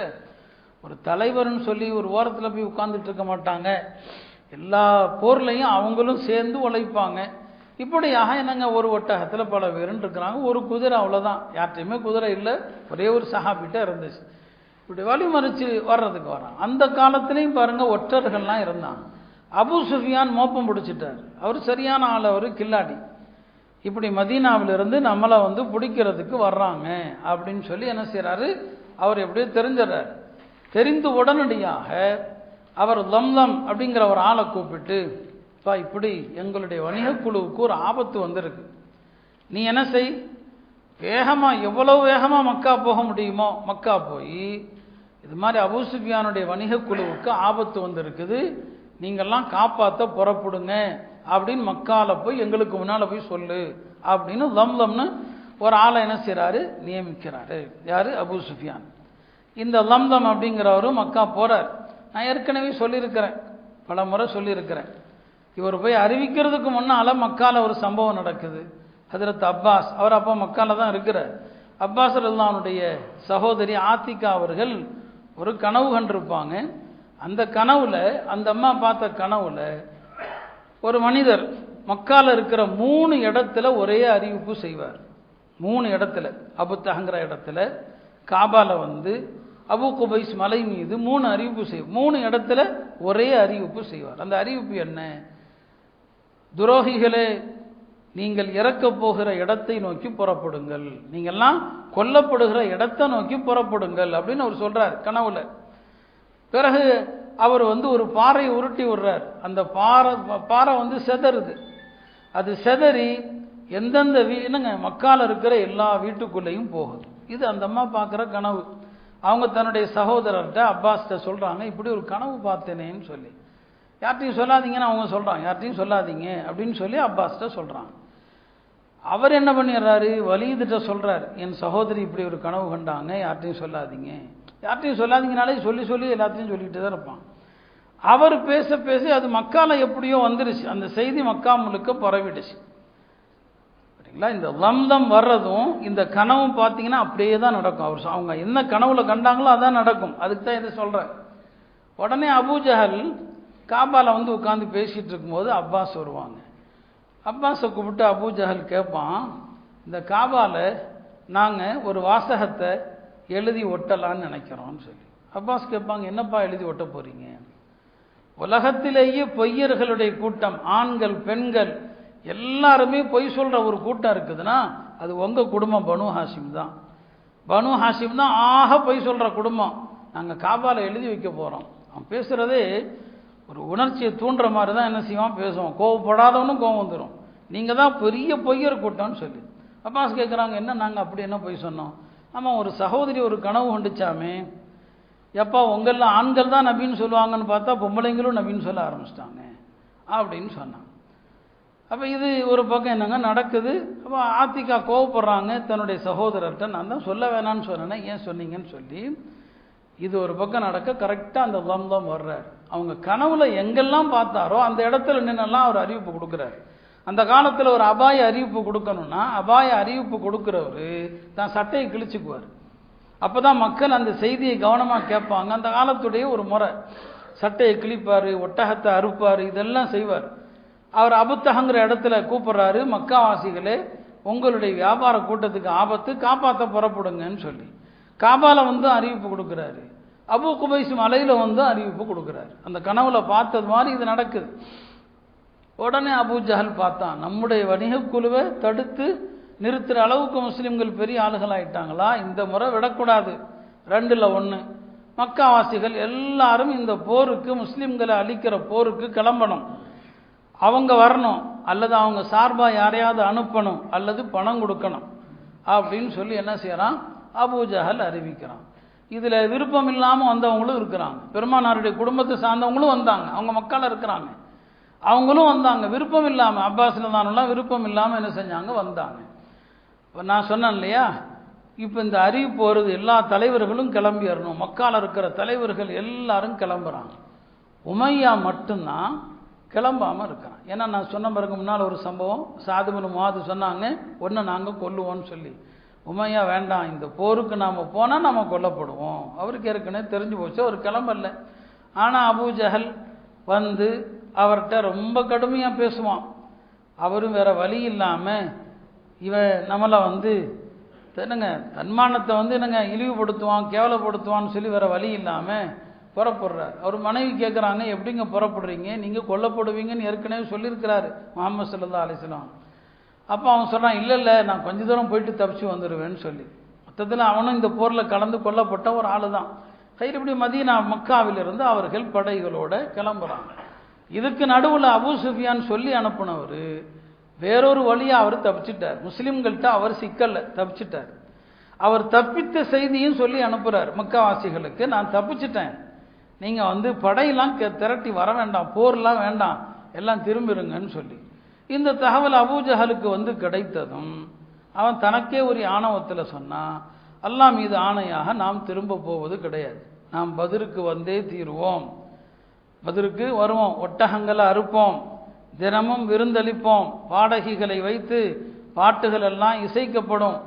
ஒரு தலைவர்னு சொல்லி ஒரு ஓரத்தில் போய் உட்கார்ந்துட்டு இருக்க மாட்டாங்க. எல்லா போர்லையும் அவங்களும் சேர்ந்து உழைப்பாங்க. இப்படியாக என்னங்க ஒரு ஒட்டகத்தில் பல பேருன்னு இருக்கிறாங்க. ஒரு குதிரை அவ்வளோதான், யார்கிட்டையுமே குதிரை இல்லை, ஒரே ஒரு சஹாபிட்ட இருந்துச்சு. இப்படி வழிமறிச்சு வர்றதுக்கு வரான். அந்த காலத்திலையும் பாருங்க ஒற்றர்கள்லாம் இருந்தாங்க. அபூ சுஃபியான் மோப்பம் பிடிச்சிட்டார், அவர் சரியான ஆள், அவர் கில்லாடி. இப்படி மதீனாவிலிருந்து நம்மளை வந்து பிடிக்கிறதுக்கு வர்றாங்க அப்படின்னு சொல்லி என்ன செய்கிறாரு, அவர் எப்படியோ தெரிஞ்சிடறார். தெரிந்து உடனடியாக அவர் லம்லம் அப்படிங்கிற ஒரு ஆளை கூப்பிட்டு, இப்படி எங்களுடைய வணிக குழுவுக்கு ஒரு ஆபத்து வந்திருக்கு, நீ என்ன செய், வேகமாக எவ்வளோ வேகமாக மக்கா போக முடியுமோ மக்கா போய் இது மாதிரி அபூ சுஃபியானுடைய வணிக குழுவுக்கு ஆபத்து வந்திருக்குது, நீங்கள்லாம் காப்பாற்ற புறப்படுங்க அப்படின்னு மக்கால போய் எங்களுக்கு முன்னால் போய் சொல்லு அப்படின்னு லம்லம்னு ஒரு ஆளை என்ன செய்கிறாரு, நியமிக்கிறாரு. யார், அபூ சுஃபியான். இந்த லம்லம் அப்படிங்கிறவரும் மக்கா போகிறார். நான் ஏற்கனவே சொல்லியிருக்கிறேன், பல முறை சொல்லியிருக்கிறேன். இவர் போய் அறிவிக்கிறதுக்கு முன்னால் மக்கால ஒரு சம்பவம் நடக்குது. ஹஜ்ரத் அப்பாஸ், அவர் அப்போ மக்கால தான் இருக்கிறார். அப்பாஸ் ரலியல்லாஹுடைய சகோதரி ஆத்திகா அவர்கள் ஒரு கனவு கண்டிருப்பாங்க. அந்த கனவுல, அந்த அம்மா பார்த்த கனவுல ஒரு மனிதர் மக்கால இருக்கிற 3 இடத்துல ஒரே அறிவிப்பு செய்வார். 3 இடத்துல, அபுத்தஹங்கிற இடத்துல, காபால வந்து அபு குபைஸ் மலை மீது 3 அறிவிப்பு செய்வார். 3 இடத்துல ஒரே அறிவிப்பு செய்வார். அந்த அறிவிப்பு என்ன, துரோகிகளே நீங்கள் இறக்க போகிற இடத்தை நோக்கி புறப்படுங்கள், நீங்கள்லாம் கொல்லப்படுகிற இடத்தை நோக்கி புறப்படுங்கள் அப்படின்னு அவர் சொல்றார் கனவுல. பிறகு அவர் வந்து ஒரு பாறையை உருட்டி விடுறார். அந்த பாறை வந்து செதறுது. அது செதறி எந்தெந்த என்னங்க மக்கால இருக்கிற எல்லா வீட்டுக்குள்ளேயும் போகுது. இது அந்த அம்மா பார்க்குற கனவு. அவங்க தன்னுடைய சகோதரர்கிட்ட அப்பாஸ்கிட்ட சொல்கிறாங்க, இப்படி ஒரு கனவு பார்த்தேனேன்னு சொல்லி. யார்ட்டையும் சொல்லாதீங்கன்னு அவங்க சொல்கிறாங்க, யார்ட்டையும் சொல்லாதீங்க அப்படின்னு சொல்லி அப்பாஸ்கிட்ட சொல்கிறாங்க. அவர் என்ன பண்ணிடுறாரு, வலீதுகிட்ட சொல்கிறார், என் சகோதரி இப்படி ஒரு கனவு கண்டாங்க, யார்ட்டையும் சொல்லாதீங்க. யார்ட்டையும் சொல்லாதீங்கனாலே சொல்லி சொல்லி எல்லாத்தையும் சொல்லிக்கிட்டு தான் இருப்பான். அவர் பேச பேச அது மக்கால எப்படியோ வந்துருச்சு, அந்த செய்தி மக்கா முழுக்க பரவிடுச்சு. சரிங்களா, இந்த லம்லம் வர்றதும் இந்த கனவும் பார்த்தீங்கன்னா அப்படியே தான் நடக்கும். அவங்க என்ன கனவுல கண்டாங்களோ அதான் நடக்கும். அதுக்கு தான் இதை சொல்கிறேன். உடனே அபூ ஜஹல் காபால வந்து உட்காந்து பேசிகிட்டு இருக்கும்போது அப்பாஸ் வருவாங்க. அப்பாஸை கூப்பிட்டு அபூ ஜஹல் கேட்பான், இந்த காபால நாங்கள் ஒரு வாசகத்தை எழுதி ஒட்டலான்னு நினைக்கிறோம்னு சொல்லி. அப்பாஸ் கேட்பாங்க, என்னப்பா எழுதி ஒட்ட போகிறீங்க? உலகத்திலேயே பொய்யர்களுடைய கூட்டம், ஆண்கள் பெண்கள் எல்லாருமே பொய் சொல்கிற ஒரு கூட்டம் இருக்குதுன்னா அது உங்கள் குடும்பம் பனு ஹாஷிம் தான். பனு ஹாஷிம் தான் ஆக பொய் சொல்கிற குடும்பம். நாங்கள் காபால எழுதி வைக்க போகிறோம். அவன் பேசுகிறதே ஒரு உணர்ச்சியை தூண்டுற மாதிரி தான் என்ன செய்வான், பேசுவோம். கோவப்படாதவனும் கோவம் வந்துடும். நீங்கள் தான் பெரிய பொய்யர் கூட்டம்னு சொல்லி. அப்பாஸ் கேட்குறாங்க, என்ன நாங்கள் அப்படி என்ன பொய் சொன்னோம்? ஆமாம், ஒரு சகோதரி ஒரு கனவு கொண்டுச்சாமே, எப்பா உங்களெலாம் ஆண்கள் தான் நபின்னு சொல்லுவாங்கன்னு பார்த்தா பொம்பளைங்களும் நபின்னு சொல்ல ஆரம்பிச்சிட்டாங்க அப்படின்னு சொன்னாங்க. அப்போ இது ஒரு பக்கம் என்னங்க நடக்குது. அப்போ ஆத்திகா கோவப்படுறாங்க தன்னுடைய சகோதரர்கிட்ட, நான் தான் சொல்ல வேணான்னு சொன்னேன், ஏன் சொன்னீங்கன்னு சொல்லி. இது ஒரு பக்கம் நடக்க கரெக்டாக அந்த தம்தம் வர்றார். அவங்க கனவுல எங்கெல்லாம் பார்த்தாரோ அந்த இடத்துல நின்னெல்லாம் அவர் அறிவிப்பு கொடுக்குறாரு. அந்த காலத்தில் ஒரு அபாய அறிவிப்பு கொடுக்கணும்னா அபாய அறிவிப்பு கொடுக்குறவர் தான் சட்டையை கிழிச்சுக்குவார். அப்போ தான் மக்கள் அந்த செய்தியை கவனமாக கேட்பாங்க. அந்த காலத்துடைய ஒரு முறை, சட்டையை கிழிப்பார், ஒட்டகத்தை அறுப்பார், இதெல்லாம் செய்வார். அவர் அபுத்தகங்கிற இடத்துல கூப்பிட்றாரு, மக்காவாசிகளே உங்களுடைய வியாபார கூட்டத்துக்கு ஆபத்து, காப்பாற்ற புறப்படுங்கன்னு சொல்லி காபால வந்து அறிவிப்பு கொடுக்குறாரு. அபு குபைஸ் மலையில் வந்து அறிவிப்பு கொடுக்குறாரு. அந்த கனவுல பார்த்தது மாதிரி இது நடக்குது. உடனே அபூ ஜஹல் பார்த்தான், நம்முடைய வணிக குழுவை தடுத்து நிறுத்துற அளவுக்கு முஸ்லிம்கள் பெரிய ஆளுகள் ஆயிட்டாங்களா, இந்த முறை விடக்கூடாது. 2ல் 1 மக்காவாசிகள் எல்லாரும் இந்த போருக்கு, முஸ்லிம்களை அழிக்கிற போருக்கு கிளம்பணும். அவங்க வரணும், அல்லது அவங்க சார்பாக யாரையாவது அனுப்பணும், அல்லது பணம் கொடுக்கணும் அப்படின்னு சொல்லி என்ன செய்யறான், அபூ ஜஹல் அறிவிக்கிறான். இதில் விருப்பம் இல்லாமல் வந்தவங்களும் இருக்கிறாங்க. பெருமானாருடைய குடும்பத்தை சார்ந்தவங்களும் வந்தாங்க, அவங்க மக்கள் இருக்கிறாங்க, அவங்களும் வந்தாங்க விருப்பம் இல்லாமல். அப்பாஸில் தானெல்லாம் விருப்பம் இல்லாமல் என்ன செஞ்சாங்க, வந்தாங்க. இப்போ நான் சொன்னேன் இல்லையா, இப்போ இந்த அறிவிப்பு வருது, எல்லா தலைவர்களும் கிளம்பிடணும். மக்கால் இருக்கிற தலைவர்கள் எல்லாரும் கிளம்புறாங்க. உமையா மட்டும்தான் கிளம்பாமல் இருக்கிறான். ஏன்னா நான் சொன்ன பிறகு முன்னால் ஒரு சம்பவம், சாது பின் முஆது சொன்னாங்க, ஒன்று நாங்கள் கொல்லுவோம்னு சொல்லி. உமையா வேண்டாம், இந்த போருக்கு நாம் போனால் நம்ம கொல்லப்படுவோம், அவருக்கு ஏற்கனவே தெரிஞ்சு போச்சு, அவர் கிளம்பல. ஆனால் அபூ ஜஹல் வந்து அவர்கிட்ட ரொம்ப கடுமையாக பேசுவான். அவரும் வேற வழி இல்லாமல் இவன் நம்மளை வந்து என்னங்க தன்மானத்தை வந்து என்னங்க இழிவுபடுத்துவான், கேவலப்படுத்துவான்னு சொல்லி வேற வழி இல்லாமல் புறப்படுறார். அவர் மனைவி கேட்குறாங்க, எப்படிங்க புறப்படுறீங்க, நீங்கள் கொல்லப்படுவீங்கன்னு ஏற்கனவே சொல்லியிருக்கிறாரு முஹம்மது ஸல்லல்லாஹு அலைஹி வஸல்லம். அப்போ அவன் சொல்கிறான், இல்லை நான் கொஞ்ச தூரம் போயிட்டு தப்பிச்சு வந்துடுவேன்னு சொல்லி. மொத்தத்தில் அவனும் இந்த போரில் கலந்து கொல்லப்பட்ட ஒரு ஆள் தான். கையிலப்படி மதீனா மக்காவிலிருந்து அவர்கள் படைகளோட கிளம்புறாங்க. இதுக்கு நடுவில் அபூ சுஃபியான் சொல்லி அனுப்புனவர் வேறொரு வழியாக அவர் தப்பிச்சிட்டார். முஸ்லீம்கள்கிட்ட அவர் சிக்கல்ல தப்பிச்சிட்டார். அவர் தப்பித்த செய்தியும் சொல்லி அனுப்புகிறார் மக்காவாசிகளுக்கு, நான் தப்பிச்சிட்டேன், நீங்கள் வந்து படையெல்லாம் திரட்டி வர வேண்டாம், போர்லாம் வேண்டாம், எல்லாம் திரும்பிடுங்கன்னு சொல்லி. இந்த தகவல் அபூ ஜஹலுக்கு வந்து கிடைத்ததும் அவன் தனக்கே ஒரு ஆணவத்தில் சொன்னான், அல்லாஹ் மீது ஆணையாக நாம் திரும்ப போவது கிடையாது, நாம் பத்ருக்கு வந்தே தீருவோம், பத்ருக்கு வருவோம், ஒட்டகங்களை அறுப்போம், தினமும் விருந்தளிப்போம், பாடகிகளை வைத்து பாட்டுகள் எல்லாம் இசைக்கப்படும்,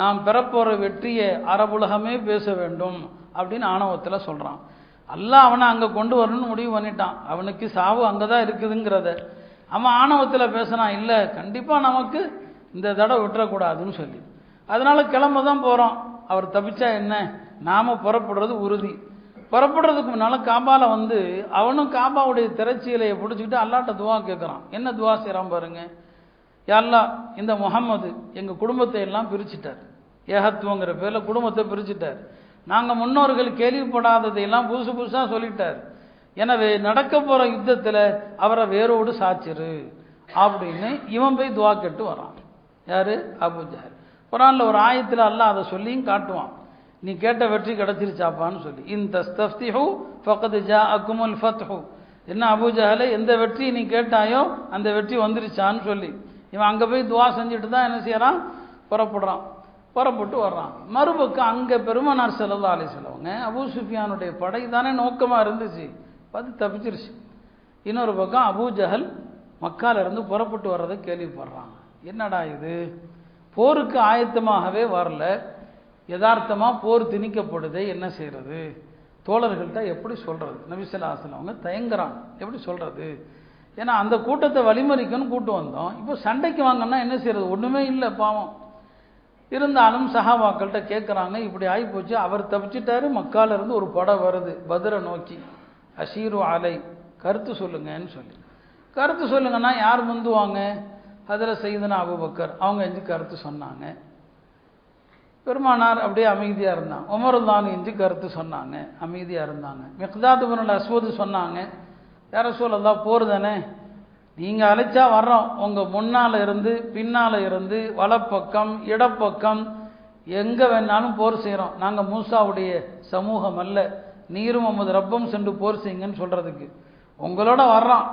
நாம் பெறப்போகிற வெற்றியை அரபுலகமே பேச வேண்டும் அப்படின்னு ஆணவத்தில் சொல்கிறான். அல்லாஹ் அவனை அங்கே கொண்டு வரணும்னு முடிவு பண்ணிட்டான். அவனுக்கு சாவு அங்கே தான் இருக்குதுங்கிறத அவன் ஆணவத்தில் பேசினான். இல்லை, கண்டிப்பாக நமக்கு இந்த தடவை விட்டுறக்கூடாதுன்னு சொல்லி அதனால கிளம்ப தான் போகிறோம். அவர் தப்பிச்சா என்ன, நாம் புறப்படுறது உறுதி. புறப்படுறதுக்கு முன்னால் காபால வந்து அவனும் காபாவுடைய திரைச்சீலையை பிடிச்சிக்கிட்டு அல்லாட்ட துவா கேட்குறான். என்ன துவா செய்கிறான் பாருங்க, யா அல்லாஹ், இந்த முஹம்மது எங்கள் குடும்பத்தை எல்லாம் பிரிச்சுட்டார், ஏகத்துவங்கிற பேரில் குடும்பத்தை பிரிச்சுட்டார், நாங்கள் முன்னோர்கள் கேள்விப்படாததையெல்லாம் புதுசு புதுசாக சொல்லிட்டார், எனவே நடக்க போகிற யுத்தத்தில் அவரை வேரோடு சாச்சிரு அப்படின்னு இவன் போய் துவா கேட்டு வரான். யார், அபூ ஜஹல். குர்ஆனில் ஒரு ஆயத்தில் அல்லாஹ் அதை சொல்லியும் காட்டுவான், நீ கேட்ட வெற்றி கிடைச்சிருச்சாப்பான்னு சொல்லி. இன் தஸ்தஃப்திஹு ஃபக்கத் ஜாஅக்குமுல் ஃபத்ஹு, என்ன அபூ ஜஹலே, எந்த வெற்றி நீ கேட்டாயோ அந்த வெற்றி வந்துருச்சான்னு சொல்லி இவன் அங்கே போய் துவா செஞ்சுட்டு தான் என்ன செய்யறான், புறப்படுறான். புறப்பட்டு வர்றான். மறுபக்கம் அங்கே பெருமானார் ஸல்லல்லாஹு அலைஹி வஸல்லம் அபூ சுஃபியானுடைய படை தானே நோக்கமாக இருந்துச்சு, பார்த்து தப்பிச்சிருச்சு. இன்னொரு பக்கம் அபூ ஜஹல் மக்காலிருந்து புறப்பட்டு வர்றதை கேள்விப்படுறாங்க. என்னடா இது, போருக்கு ஆயத்தமாகவே வரல, யதார்த்தமாக போர் திணிக்கப்படுதே, என்ன செய்கிறது, தோழர்கள்ட்ட எப்படி சொல்கிறது, நபி ஸல்லல்லாஹு அலைஹி வஸல்லம் அவங்க தயங்குறாங்க, எப்படி சொல்கிறது, ஏன்னா அந்த கூட்டத்தை வழிமறிக்கணும்னு கூட்டு வந்தோம், இப்போ சண்டைக்கு வாங்கன்னா என்ன செய்கிறது, ஒன்றுமே இல்லை பாவம். இருந்தாலும் சஹாபாக்கள்கிட்ட கேட்குறாங்க, இப்படி ஆகிப்போச்சு, அவர் தப்பிச்சிட்டாரு, மக்காலிருந்து ஒரு படம் வருது பத்ரை நோக்கி, அஷீரு அலை, கருத்து சொல்லுங்கன்னு சொல்லி. கருத்து சொல்லுங்கன்னா யார் முந்துவாங்க, ஹஜ்ரத் சையதுனா அபூபக்கர் அவங்க எஞ்சி கருத்து சொன்னாங்க. பெருமானார் அப்படியே அமைதியாக இருந்தாங்க. உமருல்லான் எஞ்சி கருத்து சொன்னாங்க, அமைதியாக இருந்தாங்க. மிக்தாத் இப்னுல் அஸ்வத் சொன்னாங்க, யா ரசூலல்லாஹ் போர் தானே, நீங்கள் அழைச்சா வர்றோம், உங்கள் முன்னால் இருந்து பின்னால் இருந்து வலப்பக்கம் இடப்பக்கம் எங்கே வேணாலும் போர் செய்கிறோம், நாங்கள் மூசாவுடைய சமூகம் அல்ல, நீரும் உமது ரப்பம் சென்று போர் செய்யுங்கன்னு சொல்கிறதுக்கு உங்களோட வர்றோம்,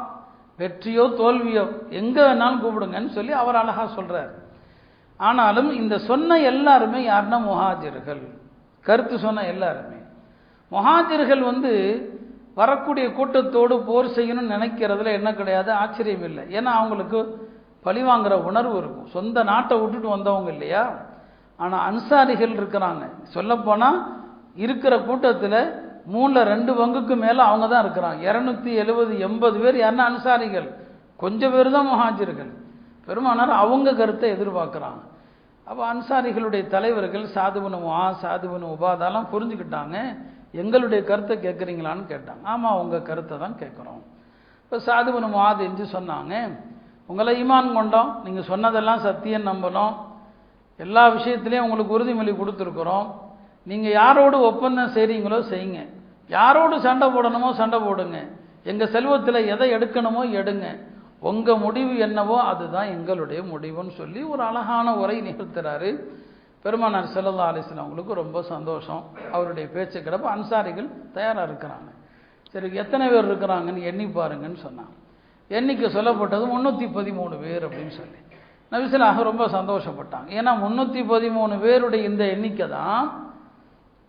வெற்றியோ தோல்வியோ எங்கே வேணாலும் கூப்பிடுங்கன்னு சொல்லி அவர் அழகாக சொல்கிறார். ஆனாலும் இந்த சொன்ன எல்லாருமே யாருன்னா முஹாஜிர்கள், கருத்து சொன்ன எல்லாருமே. முஹாஜிர்கள் வரக்கூடிய கூட்டத்தோடு போர் செய்யணும்னு நினைக்கிறதுல என்ன கிடையாது, ஆச்சரியம் இல்லை. ஏன்னா அவங்களுக்கு பழிவாங்கிற உணர்வு இருக்கும். சொந்த நாட்டை விட்டுட்டு வந்தவங்க இல்லையா. ஆனால் அன்சாரிகள் இருக்கிறாங்க. சொல்லப்போனால் இருக்கிற கூட்டத்தில் 3/2 பங்குக்கு மேலே அவங்க தான் இருக்கிறாங்க. 270-80 பேர் யாருன்னா அன்சாரிகள், கொஞ்சம் பேர் தான் முஹாஜிர்கள். பெருமானார் அவங்க கருத்தை எதிர்பார்க்குறாங்க. அப்போ அன்சாரிகளுடைய தலைவர்கள் சாதுபுன் முஆஸ், சாதுபுன் உபாதாலாம் புரிஞ்சுக்கிட்டாங்க. எங்களுடைய கருத்தை கேட்குறீங்களான்னு கேட்டாங்க. ஆமாம், உங்கள் கருத்தை தான் கேட்குறோம். இப்போ சாதுபுன் முஆஸ் என்று சொன்னாங்க, உங்களை ஈமான் கொண்டோம், நீங்கள் சொன்னதெல்லாம் சத்தியம் நம்பணும், எல்லா விஷயத்துலேயும் உங்களுக்கு உறுதிமொழி கொடுத்துருக்குறோம். நீங்கள் யாரோடு ஒப்பந்தம் செய்கிறீங்களோ செய்யுங்க, யாரோடு சண்டை போடணுமோ சண்டை போடுங்க, எங்கள் செல்வத்தில் எதை எடுக்கணுமோ எடுங்க, உங்கள் முடிவு என்னவோ அதுதான் எங்களுடைய முடிவுன்னு சொல்லி ஒரு அழகான உரை நிகழ்த்துறாரு. பெருமானார் ஸல்லல்லாஹு அலைஹி வஸல்லம் அவங்களுக்கு ரொம்ப சந்தோஷம். அவருடைய பேச்சு கிடப்ப அன்சாரிகள் தயாராக இருக்கிறாங்க. சரி, எத்தனை பேர் இருக்கிறாங்கன்னு எண்ணி பாருங்கன்னு சொன்னாங்க. எண்ணிக்கை சொல்லப்பட்டது 313 பேர் அப்படின்னு சொல்லி நபி ஸல்லல்லாஹு ரொம்ப சந்தோஷப்பட்டாங்க. ஏன்னா 313 பேருடைய இந்த எண்ணிக்கை தான்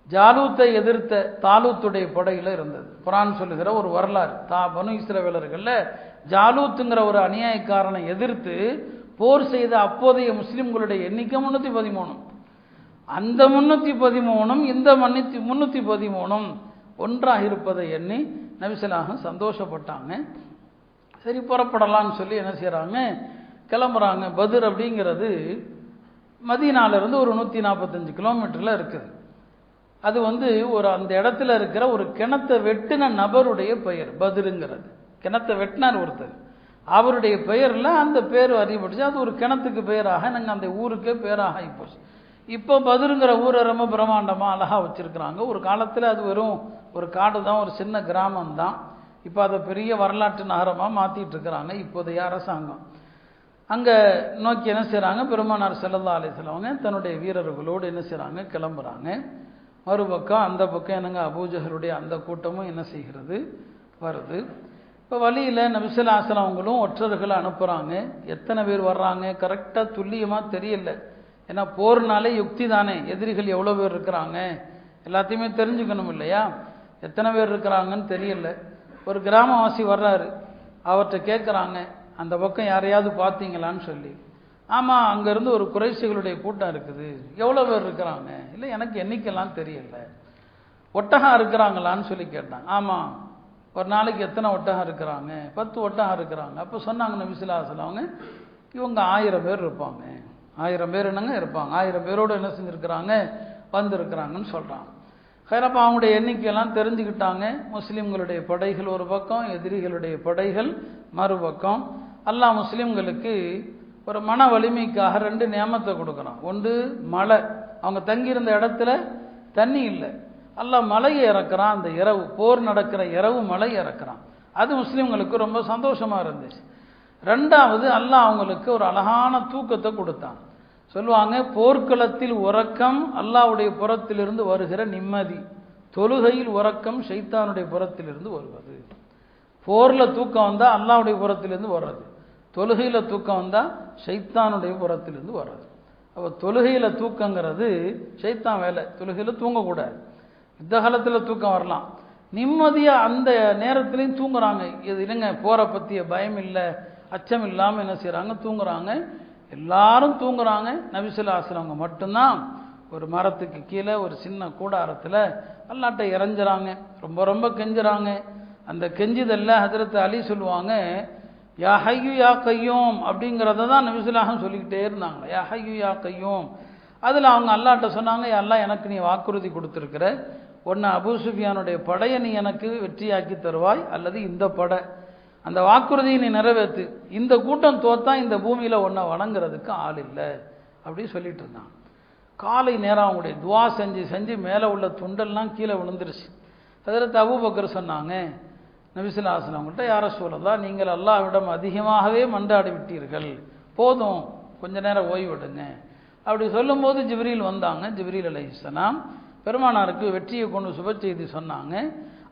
ஜாலூத்தை எதிர்த்த தாலூத்துடைய படையில் இருந்தது. குர்ஆன் சொல்லுகிற ஒரு வரலாறு. பனு இஸ்ரவேலர்கள்ல ஜாலூத்துங்கிற ஒரு அநியாயக்காரனை எதிர்த்து போர் செய்த அப்போதைய முஸ்லிம்களுடைய எண்ணிக்கை 313. அந்த 313 இந்த 313 ஒன்றாக இருப்பதை எண்ணி நபி ஸல்லல்லாஹு சந்தோஷப்பட்டாங்க. சரி, புறப்படலாம்னு சொல்லி என்ன செய்கிறாங்க, கிளம்புறாங்க. பத்ர் அப்படிங்கிறது மதீனாவிலிருந்து ஒரு 145 கிலோமீட்டரில் இருக்குது. அது ஒரு அந்த இடத்துல இருக்கிற ஒரு கிணத்தை வெட்டின நபருடைய பெயர் பத்ருங்கிறது. கிணத்தை வெட்டினார் ஒருத்தர், அவருடைய பெயரில் அந்த பேர் அறியப்பட்டுச்சு. அது ஒரு கிணத்துக்கு பெயராக நாங்கள் அந்த ஊருக்கே பேராக ஆகிப்போச்சு. இப்போ பத்ருங்கிற ஊரை ரொம்ப பிரம்மாண்டமாக அழகாக வச்சுருக்கிறாங்க. ஒரு காலத்தில் அது வெறும் ஒரு காடு தான், ஒரு சின்ன கிராமம் தான். இப்போ அதை பெரிய வரலாற்று நகரமாக மாற்றிட்டு இருக்கிறாங்க இப்போதைய அரசாங்கம். அங்கே நோக்கி என்ன செய்கிறாங்க, பெருமானார் ஸல்லல்லாஹு அலைஹி வஸல்லம் தன்னுடைய வீரர்களோடு என்ன செய்கிறாங்க, கிளம்புறாங்க. மறுபக்கம் அந்த பக்கம் என்னங்க அபூஜஹலுடைய அந்த கூட்டமும் என்ன செய்கிறது, வருது. இப்போ வழியில் நபி ஸல்லல்லாஹு அலைஹி வஸல்லம் அவங்களும் ஒற்றர்களை அனுப்புகிறாங்க. எத்தனை பேர் வர்றாங்க கரெக்டாக துல்லியமாக தெரியல. ஏன்னா போர்னாலே யுக்தி தானே, எதிரிகள் எவ்வளோ பேர் இருக்கிறாங்க எல்லாத்தையுமே தெரிஞ்சுக்கணும் இல்லையா. எத்தனை பேர் இருக்கிறாங்கன்னு தெரியல. ஒரு கிராமவாசி வர்றாரு, அவர்கிட்ட கேட்குறாங்க, அந்த பக்கம் யாரையாவது பார்த்தீங்களான்னு சொல்லி. ஆமாம், அங்கேருந்து ஒரு குறைஷிகளுடைய கூட்டம் இருக்குது. எவ்வளோ பேர் இருக்கிறாங்க? இல்லை, எனக்கு எண்ணிக்கைலாம் தெரியல. ஒட்டகம் இருக்கிறாங்களான்னு சொல்லி கேட்டாங்க. ஆமாம், ஒரு நாளைக்கு எத்தனை ஒட்டகம் இருக்கிறாங்க? 10 ஒட்டகம் இருக்கிறாங்க. அப்போ சொன்னாங்க நபி ஸல்லல்லாஹு அலைஹி வஸல்லம், இவங்க 1000 பேர் இருப்பாங்க. 1000 பேர் என்னங்க இருப்பாங்க, 1000 பேரோடு என்ன செஞ்சுருக்கிறாங்க, வந்திருக்கிறாங்கன்னு சொல்கிறாங்க. ஹைரப்பா அவங்களுடைய எண்ணிக்கையெல்லாம் தெரிஞ்சுக்கிட்டாங்க. முஸ்லீம்களுடைய படைகள் ஒரு பக்கம், எதிரிகளுடைய படைகள் மறுபக்கம். அல்லாஹ் முஸ்லீம்களுக்கு ஒரு மன வலிமைக்காக 2 நியமத்தை கொடுக்குறான். ஒன்று மழை, அவங்க தங்கியிருந்த இடத்துல தண்ணி இல்லை, அல்லாஹ் மலையை இறக்குறான். அந்த இரவு, போர் நடக்கிற இரவு மலை இறக்குறான். அது முஸ்லீம்களுக்கு ரொம்ப சந்தோஷமாக இருந்துச்சு. 2வது அல்லாஹ் அவங்களுக்கு ஒரு அழகான தூக்கத்தை கொடுத்தான். சொல்லுவாங்க, போர்க்களத்தில் உறக்கம் அல்லாஹ்வுடைய புறத்திலிருந்து வருகிற நிம்மதி, தொழுகையில் உறக்கம் ஷைத்தானுடைய புறத்திலிருந்து வருவது. போரில் தூக்கம் வந்தால் அல்லாஹ்வுடைய புறத்திலிருந்து வர்றது, தொழுகையில் தூக்கம் வந்தால் ஷைத்தானுடைய புறத்திலிருந்து வர்றது. அப்போ தொழுகையில் தூக்கங்கிறது ஷைத்தான் வேலை. தொழுகையில் தூங்கக்கூடாது. யுத்த காலத்தில் தூக்கம் வரலாம், நிம்மதியாக அந்த நேரத்துலையும் தூங்குறாங்க. இது இல்லைங்க, போரை பற்றிய பயம் இல்லை, அச்சம் இல்லாமல் என்ன செய்கிறாங்க, தூங்குறாங்க. எல்லாரும் தூங்குறாங்க. நபி ஸல்லல்லாஹு அலைஹி வஸல்லம் மட்டும்தான் ஒரு மரத்துக்கு கீழே ஒரு சின்ன கூடாரத்தில் அல்லாஹ்ட்ட இறஞ்சுறாங்க. ரொம்ப ரொம்ப கெஞ்சுறாங்க. அந்த கெஞ்சுதல்ல ஹஜ்ரத் அலி சொல்லுவாங்க, யா ஹய்யு யா கையூம் அப்படிங்கிறத தான் நபி ஸல்லல்லாஹு அலைஹி வஸல்லம் சொல்லிக்கிட்டே இருந்தாங்க. யா ஹய்யு யா கையூம். அதில் அவங்க அல்லாஹ்ட்ட சொன்னாங்க, யா அல்லாஹ், எனக்கு நீ வாக்குறுதி கொடுத்துருக்கிற, ஒன்று அபூ சுஃபியானுடைய படையை நீ எனக்கு வெற்றியாக்கி தருவாய், அல்லது இந்த படை, அந்த வாக்குறுதியை நீ நிறைவேற்று. இந்த கூட்டம் தோத்தா இந்த பூமியில் ஒன்றை வணங்குறதுக்கு ஆள் இல்லை அப்படின்னு சொல்லிட்டு இருந்தான். காலை நேரம் அவங்களுடைய துவா செஞ்சு செஞ்சு மேலே உள்ள துண்டெல்லாம் கீழே விழுந்துருச்சு. ஹஜ்ரத் அபூபக்கர் சொன்னாங்க, நபி ஸல்லல்லாஹு அலைஹி வஸல்லம் அவங்கள்ட்ட, யா ரசூலல்லாஹ், நீங்கள் அல்லாஹ்விடம் அதிகமாகவே மன்றாடி விட்டீர்கள், போதும், கொஞ்ச நேரம் ஓய்விடுங்க. அப்படி சொல்லும்போது ஜிப்ரீல் வந்தாங்க. ஜிப்ரீல் அலைஹிஸ்ஸலாம் பெருமானாருக்கு வெற்றியை கொண்டு சுப செய்தி சொன்னாங்க.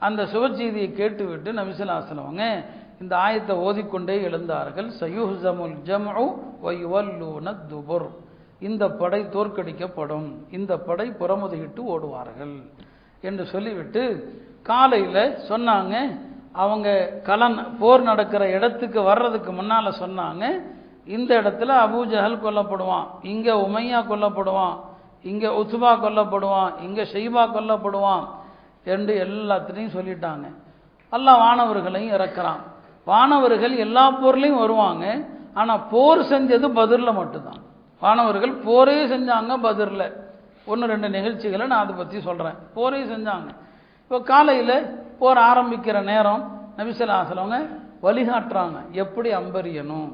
அந்த சுப செய்தியை கேட்டுவிட்டு நபி ஸல்லல்லாஹு அலைஹி வஸல்லம் அவங்க இந்த ஆயத்தை ஓதிக்கொண்டே எழுந்தார்கள். சயுஹ்ஸமுல் ஜம்உ வ யுவல்லூன துபுர். இந்த படை தோற்கடிக்கப்படும், இந்த படை புறமுதுகிட்டு ஓடுவார்கள் என்று சொல்லிவிட்டு காலையில் சொன்னாங்க, அவங்க போர் நடக்கிற இடத்துக்கு வர்றதுக்கு முன்னால் சொன்னாங்க, இந்த இடத்துல அபூஜஹல் கொல்லப்படுவான், இங்கே உமையா கொல்லப்படுவான், இங்கே உத்பா கொல்லப்படுவான், இங்கே ஷைபா கொல்லப்படுவான் என்று எல்லாத்திலையும் சொல்லிட்டாங்க. அல்லாஹ் வானவர்களையும் இறக்குறான். வானவர்கள் எல்லா போர்லையும் வருவாங்க, ஆனால் போர் செஞ்சது பத்ரில் மட்டும்தான். வானவர்கள் போரே செஞ்சாங்க பத்ரில். 1-2 நிகழ்ச்சிகளை நான் அதை பற்றி சொல்கிறேன். போரே செஞ்சாங்க. இப்போ காலையில் போர் ஆரம்பிக்கிற நேரம் நபி ஸல்லல்லாஹு அலைஹி வஸல்லம் வழிகாட்டுறாங்க எப்படி அம்பரியணும்.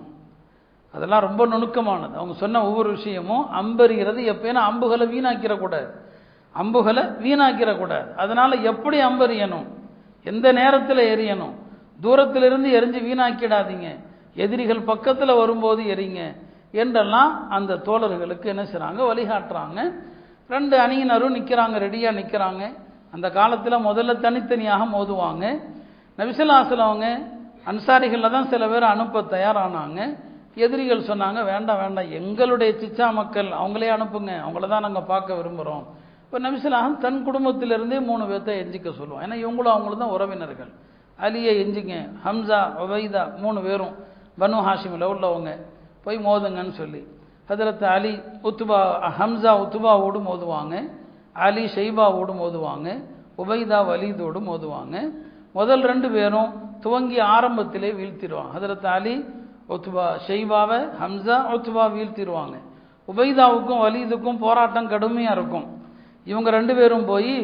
அதெல்லாம் ரொம்ப நுணுக்கமானது. அவங்க சொன்ன ஒவ்வொரு விஷயமும் அம்பரிகிறது எப்போனா அம்புகளை வீணாக்கிடக்கூடாது. அதனால் எப்படி அம்பரியணும், எந்த நேரத்தில் எரியணும், தூரத்திலிருந்து எரிஞ்சு வீணாக்கிடாதீங்க, எதிரிகள் பக்கத்தில் வரும்போது எரிங்க என்றெல்லாம் அந்த தோழர்களுக்கு என்ன செய்கிறாங்க, வழிகாட்டுறாங்க. 2 அணியினரும் நிற்கிறாங்க, ரெடியாக நிற்கிறாங்க. அந்த காலத்தில் முதல்ல தனித்தனியாக மோதுவாங்க. நபி ஸல்லல்லாஹு அலைஹி வஸல்லம் அவங்க அன்சாரிகளில் தான் சில பேர் அனுப்ப தயாரானாங்க. எதிரிகள் சொன்னாங்க, வேண்டாம் எங்களுடைய சிச்சா மக்கள் அவங்களே அனுப்புங்க, அவங்கள தான் நாங்கள் பார்க்க விரும்புகிறோம். இப்போ நபி ஸல்லல்லாஹு அலைஹி வஸல்லம் தன் குடும்பத்திலிருந்தே 3 பேர்த்தை எஞ்சிக்க சொல்லுவோம். ஏன்னா இவங்களும் அவங்களும் தான் உறவினர்கள். அலியை எஞ்சிங்க, ஹம்சா உபைதா 3 பேரும் பனு ஹாஷிமில் உள்ளவங்க, போய் மோதுங்கன்னு சொல்லி ஹதரத் அலி ஹம்சா உத்துபாவோடு மோதுவாங்க, அலி ஷைபாவோடு மோதுவாங்க, உபைதா வலீதோடு மோதுவாங்க. முதல் 2 பேரும் துவங்கி ஆரம்பத்திலே வீழ்த்திடுவாங்க. ஹதரத் அலி உத்பா ஷைபாவை, ஹம்சா உத்பா வீழ்த்திடுவாங்க. உபைதாவுக்கும் வலீதுக்கும் போராட்டம் கடுமையாக இருக்கும். இவங்க 2 பேரும் போய்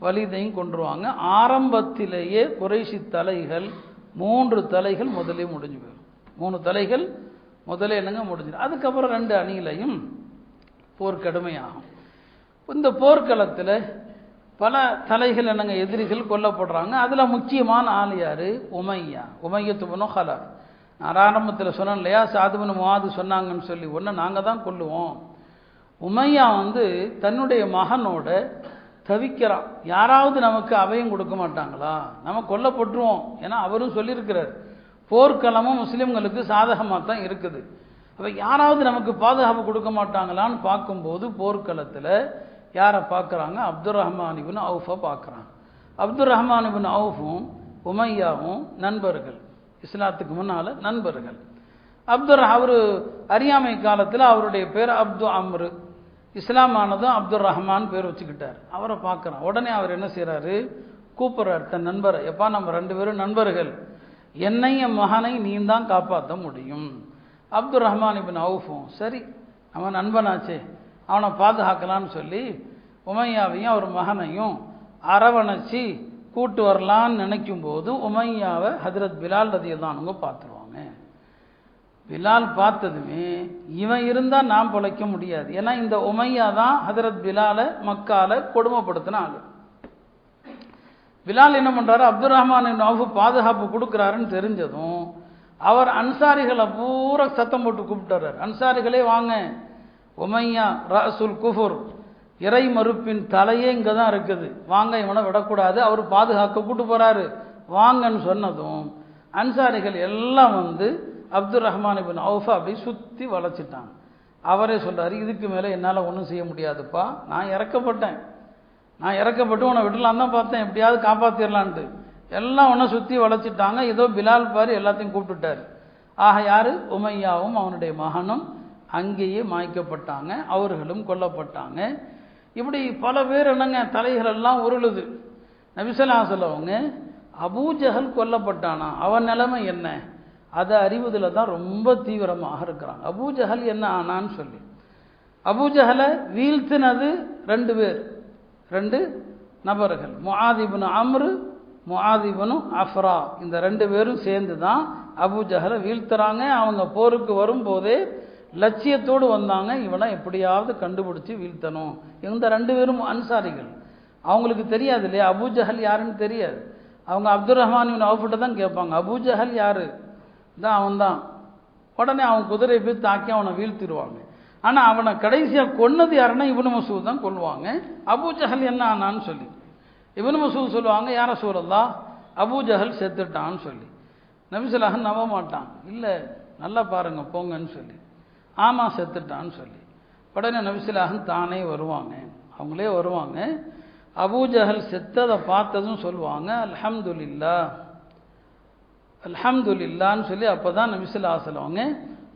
வலீதையும் கொண்டுருவாங்க. ஆரம்பத்திலேயே குறைஷி தலைகள் 3 தலைகள் முதலே முடிஞ்சு போயிடும். 3 தலைகள் முதலே என்னங்க முடிஞ்சிடும். அதுக்கப்புறம் 2 அணியிலையும் போர் கடுமையாகும். இந்த போர்க்களத்தில் பல தலைகள் என்னங்க எதிரிகள் கொல்லப்படுறாங்க. அதில் முக்கியமான ஆள் யார், உமையத்து இப்னு ஹலஃப். நான் ஆரம்பத்தில் சொன்னேன் இல்லையா, சாத் இப்னு முஆது சொன்னாங்கன்னு சொல்லி, ஒன்று நாங்கள் தான் கொல்லுவோம். உமையா தன்னுடைய மகனோட தவிக்கிறான், யாராவது நமக்கு அபயம் கொடுக்க மாட்டாங்களா, நம்ம கொல்லப்பட்டுருவோம். ஏன்னா அவரும் சொல்லியிருக்கிறார், போர்க்களமும் முஸ்லீம்களுக்கு சாதகமாக தான் இருக்குது. அப்போ யாராவது நமக்கு பாதுகாப்பு கொடுக்க மாட்டாங்களான்னு பார்க்கும்போது போர்க்களத்தில் யாரை பார்க்குறாங்க, அப்துர் ரஹ்மான் இப்னு அவுஃபை பார்க்குறாங்க. அப்துர் ரஹ்மான் இப்னு அவுஃபும் உமையாவும் நண்பர்கள், இஸ்லாத்துக்கு முன்னால் நண்பர்கள். அவர் அறியாமை காலத்தில் அவருடைய பேர் அப்து அம்ரு, இஸ்லாமானதும் அப்துர் ரஹ்மான் பேர் வச்சுக்கிட்டார். அவரை பார்க்குறான். உடனே அவர் என்ன செய்கிறாரு, கூப்பிட்றார் தன் நண்பரை, எப்பா நம்ம 2 பேரும் நண்பர்கள், என்னை என் மகனை நீ தான் காப்பாற்ற முடியும். அப்துர் ரஹ்மான் இப்னு அவுஃபும் சரி அவன் நண்பனாச்சே அவனை பாதுகாக்கலான்னு சொல்லி உமையாவையும் அவர் மகனையும் அரவணைச்சி கூட்டு வரலான்னு நினைக்கும் போது உமையாவை ஹஜ்ரத் பிலால் ரலியல்லாஹு பார்த்துருவாங்க. பிலால் பார்த்ததுமே இவன் இருந்தால் நான் பிழைக்க முடியாது. ஏன்னா இந்த உமையா தான் ஹஜ்ரத் பிலாலை மக்கால கொடுமைப்படுத்தின ஆளு. பிலால் என்ன பண்ணுறாரு, அப்துர் ரஹ்மான் இப்னு அவுஃப் பாதுகாப்பு கொடுக்குறாருன்னு தெரிஞ்சதும் அவர் அன்சாரிகளை பூரா சத்தம் போட்டு கூப்பிட்டார், அன்சாரிகளே வாங்க, உமையா ரஅசுல் குஃபுர், இறை மறுப்பின் தலையே இங்கே தான் இருக்குது, வாங்க, இவனை விடக்கூடாது, அவர் பாதுகாக்க கூட்டு போகிறாரு, வாங்கன்னு சொன்னதும் அன்சாரிகள் எல்லாம் அப்துர் ரஹ்மான் இப்னு அவுஃபை அப்படி சுற்றி வளைச்சிட்டாங்க. அவரே சொல்கிறாரு, இதுக்கு மேலே என்னால் ஒன்றும் செய்ய முடியாதுப்பா, நான் இறக்கப்பட்டு உன்னை விடலான்னு தான் பார்த்தேன், எப்படியாவது காப்பாற்றிடலான்ட்டு. எல்லாம் ஒன்றை சுற்றி வளைச்சிட்டாங்க. ஏதோ பிலால் பாரு எல்லாத்தையும் கூப்பிட்டுட்டார். ஆக யார், உமையாவும் அவனுடைய மகனும் அங்கேயே மாய்க்கப்பட்டாங்க, அவர்களும் கொல்லப்பட்டாங்க. இப்படி பல பேர் என்னங்க தலைகள் எல்லாம் உருளுது. நபி ஸல்லல்லாஹு அலைஹி வஸல்லம் அபூஜஹல் கொல்லப்பட்டானா, அவன் நிலைமை என்ன, அதை அறிவதில் தான் ரொம்ப தீவிரமாக இருக்கிறாங்க. அபூஜஹல் என்ன ஆனான்னு சொல்லி, அபூஜஹலை வீழ்த்தினது 2 பேர், 2 நபர்கள், முஆத் இப்னு அம்ரு, முஆத் இப்னு அஃப்ரா. இந்த 2 பேரும் சேர்ந்து தான் அபூஜஹலை வீழ்த்துறாங்க. அவங்க போருக்கு வரும்போதே லட்சியத்தோடு வந்தாங்க, இவனை எப்படியாவது கண்டுபிடிச்சி வீழ்த்தணும். இந்த 2 பேரும் அன்சாரிகள், அவங்களுக்கு தெரியாது இல்லையா அபூஜஹல் யாருன்னு தெரியாது. அவங்க அப்துர் ரஹ்மான் இப்னு அவுஃப்ட்ட தான் கேட்பாங்க, அபூஜஹல் யாரு, தான் அவன் தான். உடனே அவன் குதிரை போய் தாக்கி அவனை வீழ்த்திடுவாங்க. ஆனால் அவனை கடைசியாக கொன்னது யாருன்னா இப்னு மஸ்ஊத் தான் கொல்லுவாங்க. அபூஜஹல் என்ன ஆனான்னு சொல்லி இப்னு மஸ்ஊத் சொல்லுவாங்க, யார ரசூலல்லாஹ் அபூஜஹல் செத்துட்டான்னு சொல்லி. நபி ஸல்லல்லாஹு அலைஹி வஸல்லம் நம்ப மாட்டான், இல்லை நல்லா பாருங்க போங்கன்னு சொல்லி, ஆமாம் செத்துட்டான்னு சொல்லி. உடனே நபி ஸல்லல்லாஹு அலைஹி வஸல்லம் தானே வருவாங்க, அவங்களே வருவாங்க. அபூஜஹல் செத்ததை பார்த்ததும் சொல்லுவாங்க அல்ஹம்துலில்லாஹ் அல்ஹம்துலில்லான்னு சொல்லி. அப்போ தான் நபி ஸல்லல்லாஹு அலைஹி வஸல்லம் அவங்க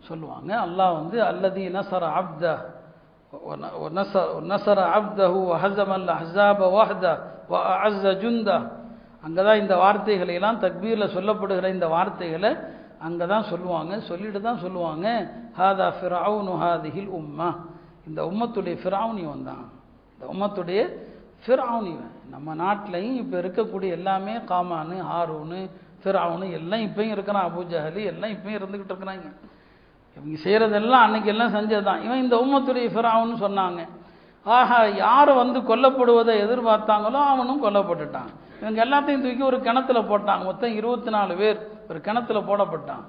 சொல்லுவாங்க, அல்லாஹ் வந்து அல்லதி நஸர அப்த நஸர அப்தஹு வஹஸமல் அஹ்ஸாப வஹ்த வஅஅஸ ஜுந்த. அங்கே தான் இந்த வார்த்தைகளை எல்லாம் தக்பீரில் சொல்லப்படுகிற இந்த வார்த்தைகளை அங்கே தான் சொல்லுவாங்க. சொல்லிட்டு தான் சொல்லுவாங்க, ஹாதா ஃபிரௌனு ஹாதிஹில் உம்மா, இந்த உம்மத்துடைய ஃபிரௌன் இவன் தான், இந்த உம்மத்துடைய ஃபிரௌன் இவன். நம்ம நாட்டிலையும் இப்போ இருக்கக்கூடிய எல்லாமே காமானு ஹாரூனு ஃபிரௌனு எல்லாம் இப்பயும் இருக்கிறான், அபூஜஹலி எல்லாம் இப்பயும் இருந்துக்கிட்டு இருக்கிறாங்க. இவங்க செய்கிறதெல்லாம் அன்னைக்கெல்லாம் செஞ்சது தான். இவன் இந்த உம்மத்துடைய ஃபிரௌன்னு சொன்னாங்க. ஆஹா, யார் வந்து கொல்லப்படுவதை எதிர்பார்த்தாங்களோ அவனும் கொல்லப்பட்டுட்டான். இவங்க எல்லாத்தையும் தூக்கி ஒரு கிணத்துல போட்டாங்க. மொத்தம் 24 பேர் ஒரு கிணத்துல போடப்பட்டான்.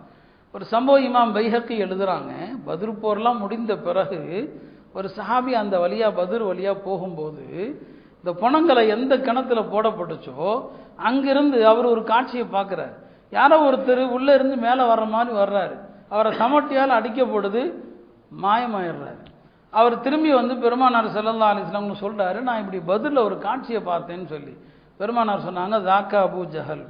ஒரு சம்பவம் இமாம் பைஹக்கி எழுதுறாங்க, பத்ர் போர்லாம் முடிந்த பிறகு ஒரு சஹாபி அந்த வழியா பத்ர் வழியா போகும்போது இந்த பணங்களை எந்த கிணத்துல போடப்பட்டுச்சோ அங்கிருந்து அவர் ஒரு காட்சியை பார்க்குறாரு. யாரோ ஒருத்தர் உள்ளே இருந்து மேலே வர்ற மாதிரி வர்றாரு. அவரை சமட்டியால் அடிக்கப்படுது, மாயமாயிடுறாரு. அவர் திரும்பி வந்து பெருமானார் ஸல்லல்லாஹு அலைஹி வஸல்லம் சொல்கிறாரு, நான் இப்படி பத்ரில் ஒரு காட்சியை பார்த்தேன்னு சொல்லி. பெருமானார் சொன்னாங்க, தாக்கா அபூஜஹல்,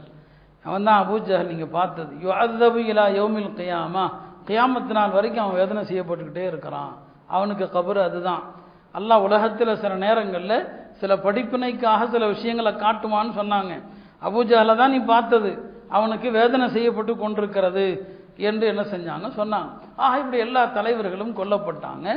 அவன் தான் அபூஜஹல் நீங்கள் பார்த்தது. யுஅذபு இலா யௌமில் கியாமா, கியாமத்து நாள் வரைக்கும் அவன் வேதனை செய்யப்பட்டுக்கிட்டே இருக்கிறான். அவனுக்கு கபர் அதுதான். அல்லாஹ் உலகத்தில் சில நேரங்களில் சில படிப்பினைக்காக சில விஷயங்களை காட்டுவான்னு சொன்னாங்க. அபூஜஹலை தான் நீ பார்த்தது, அவனுக்கு வேதனை செய்யப்பட்டு கொண்டிருக்கிறது என்று என்ன செஞ்சாங்க சொன்னாங்க. இப்படி எல்லா தலைவர்களும் கொல்லப்பட்டாங்க.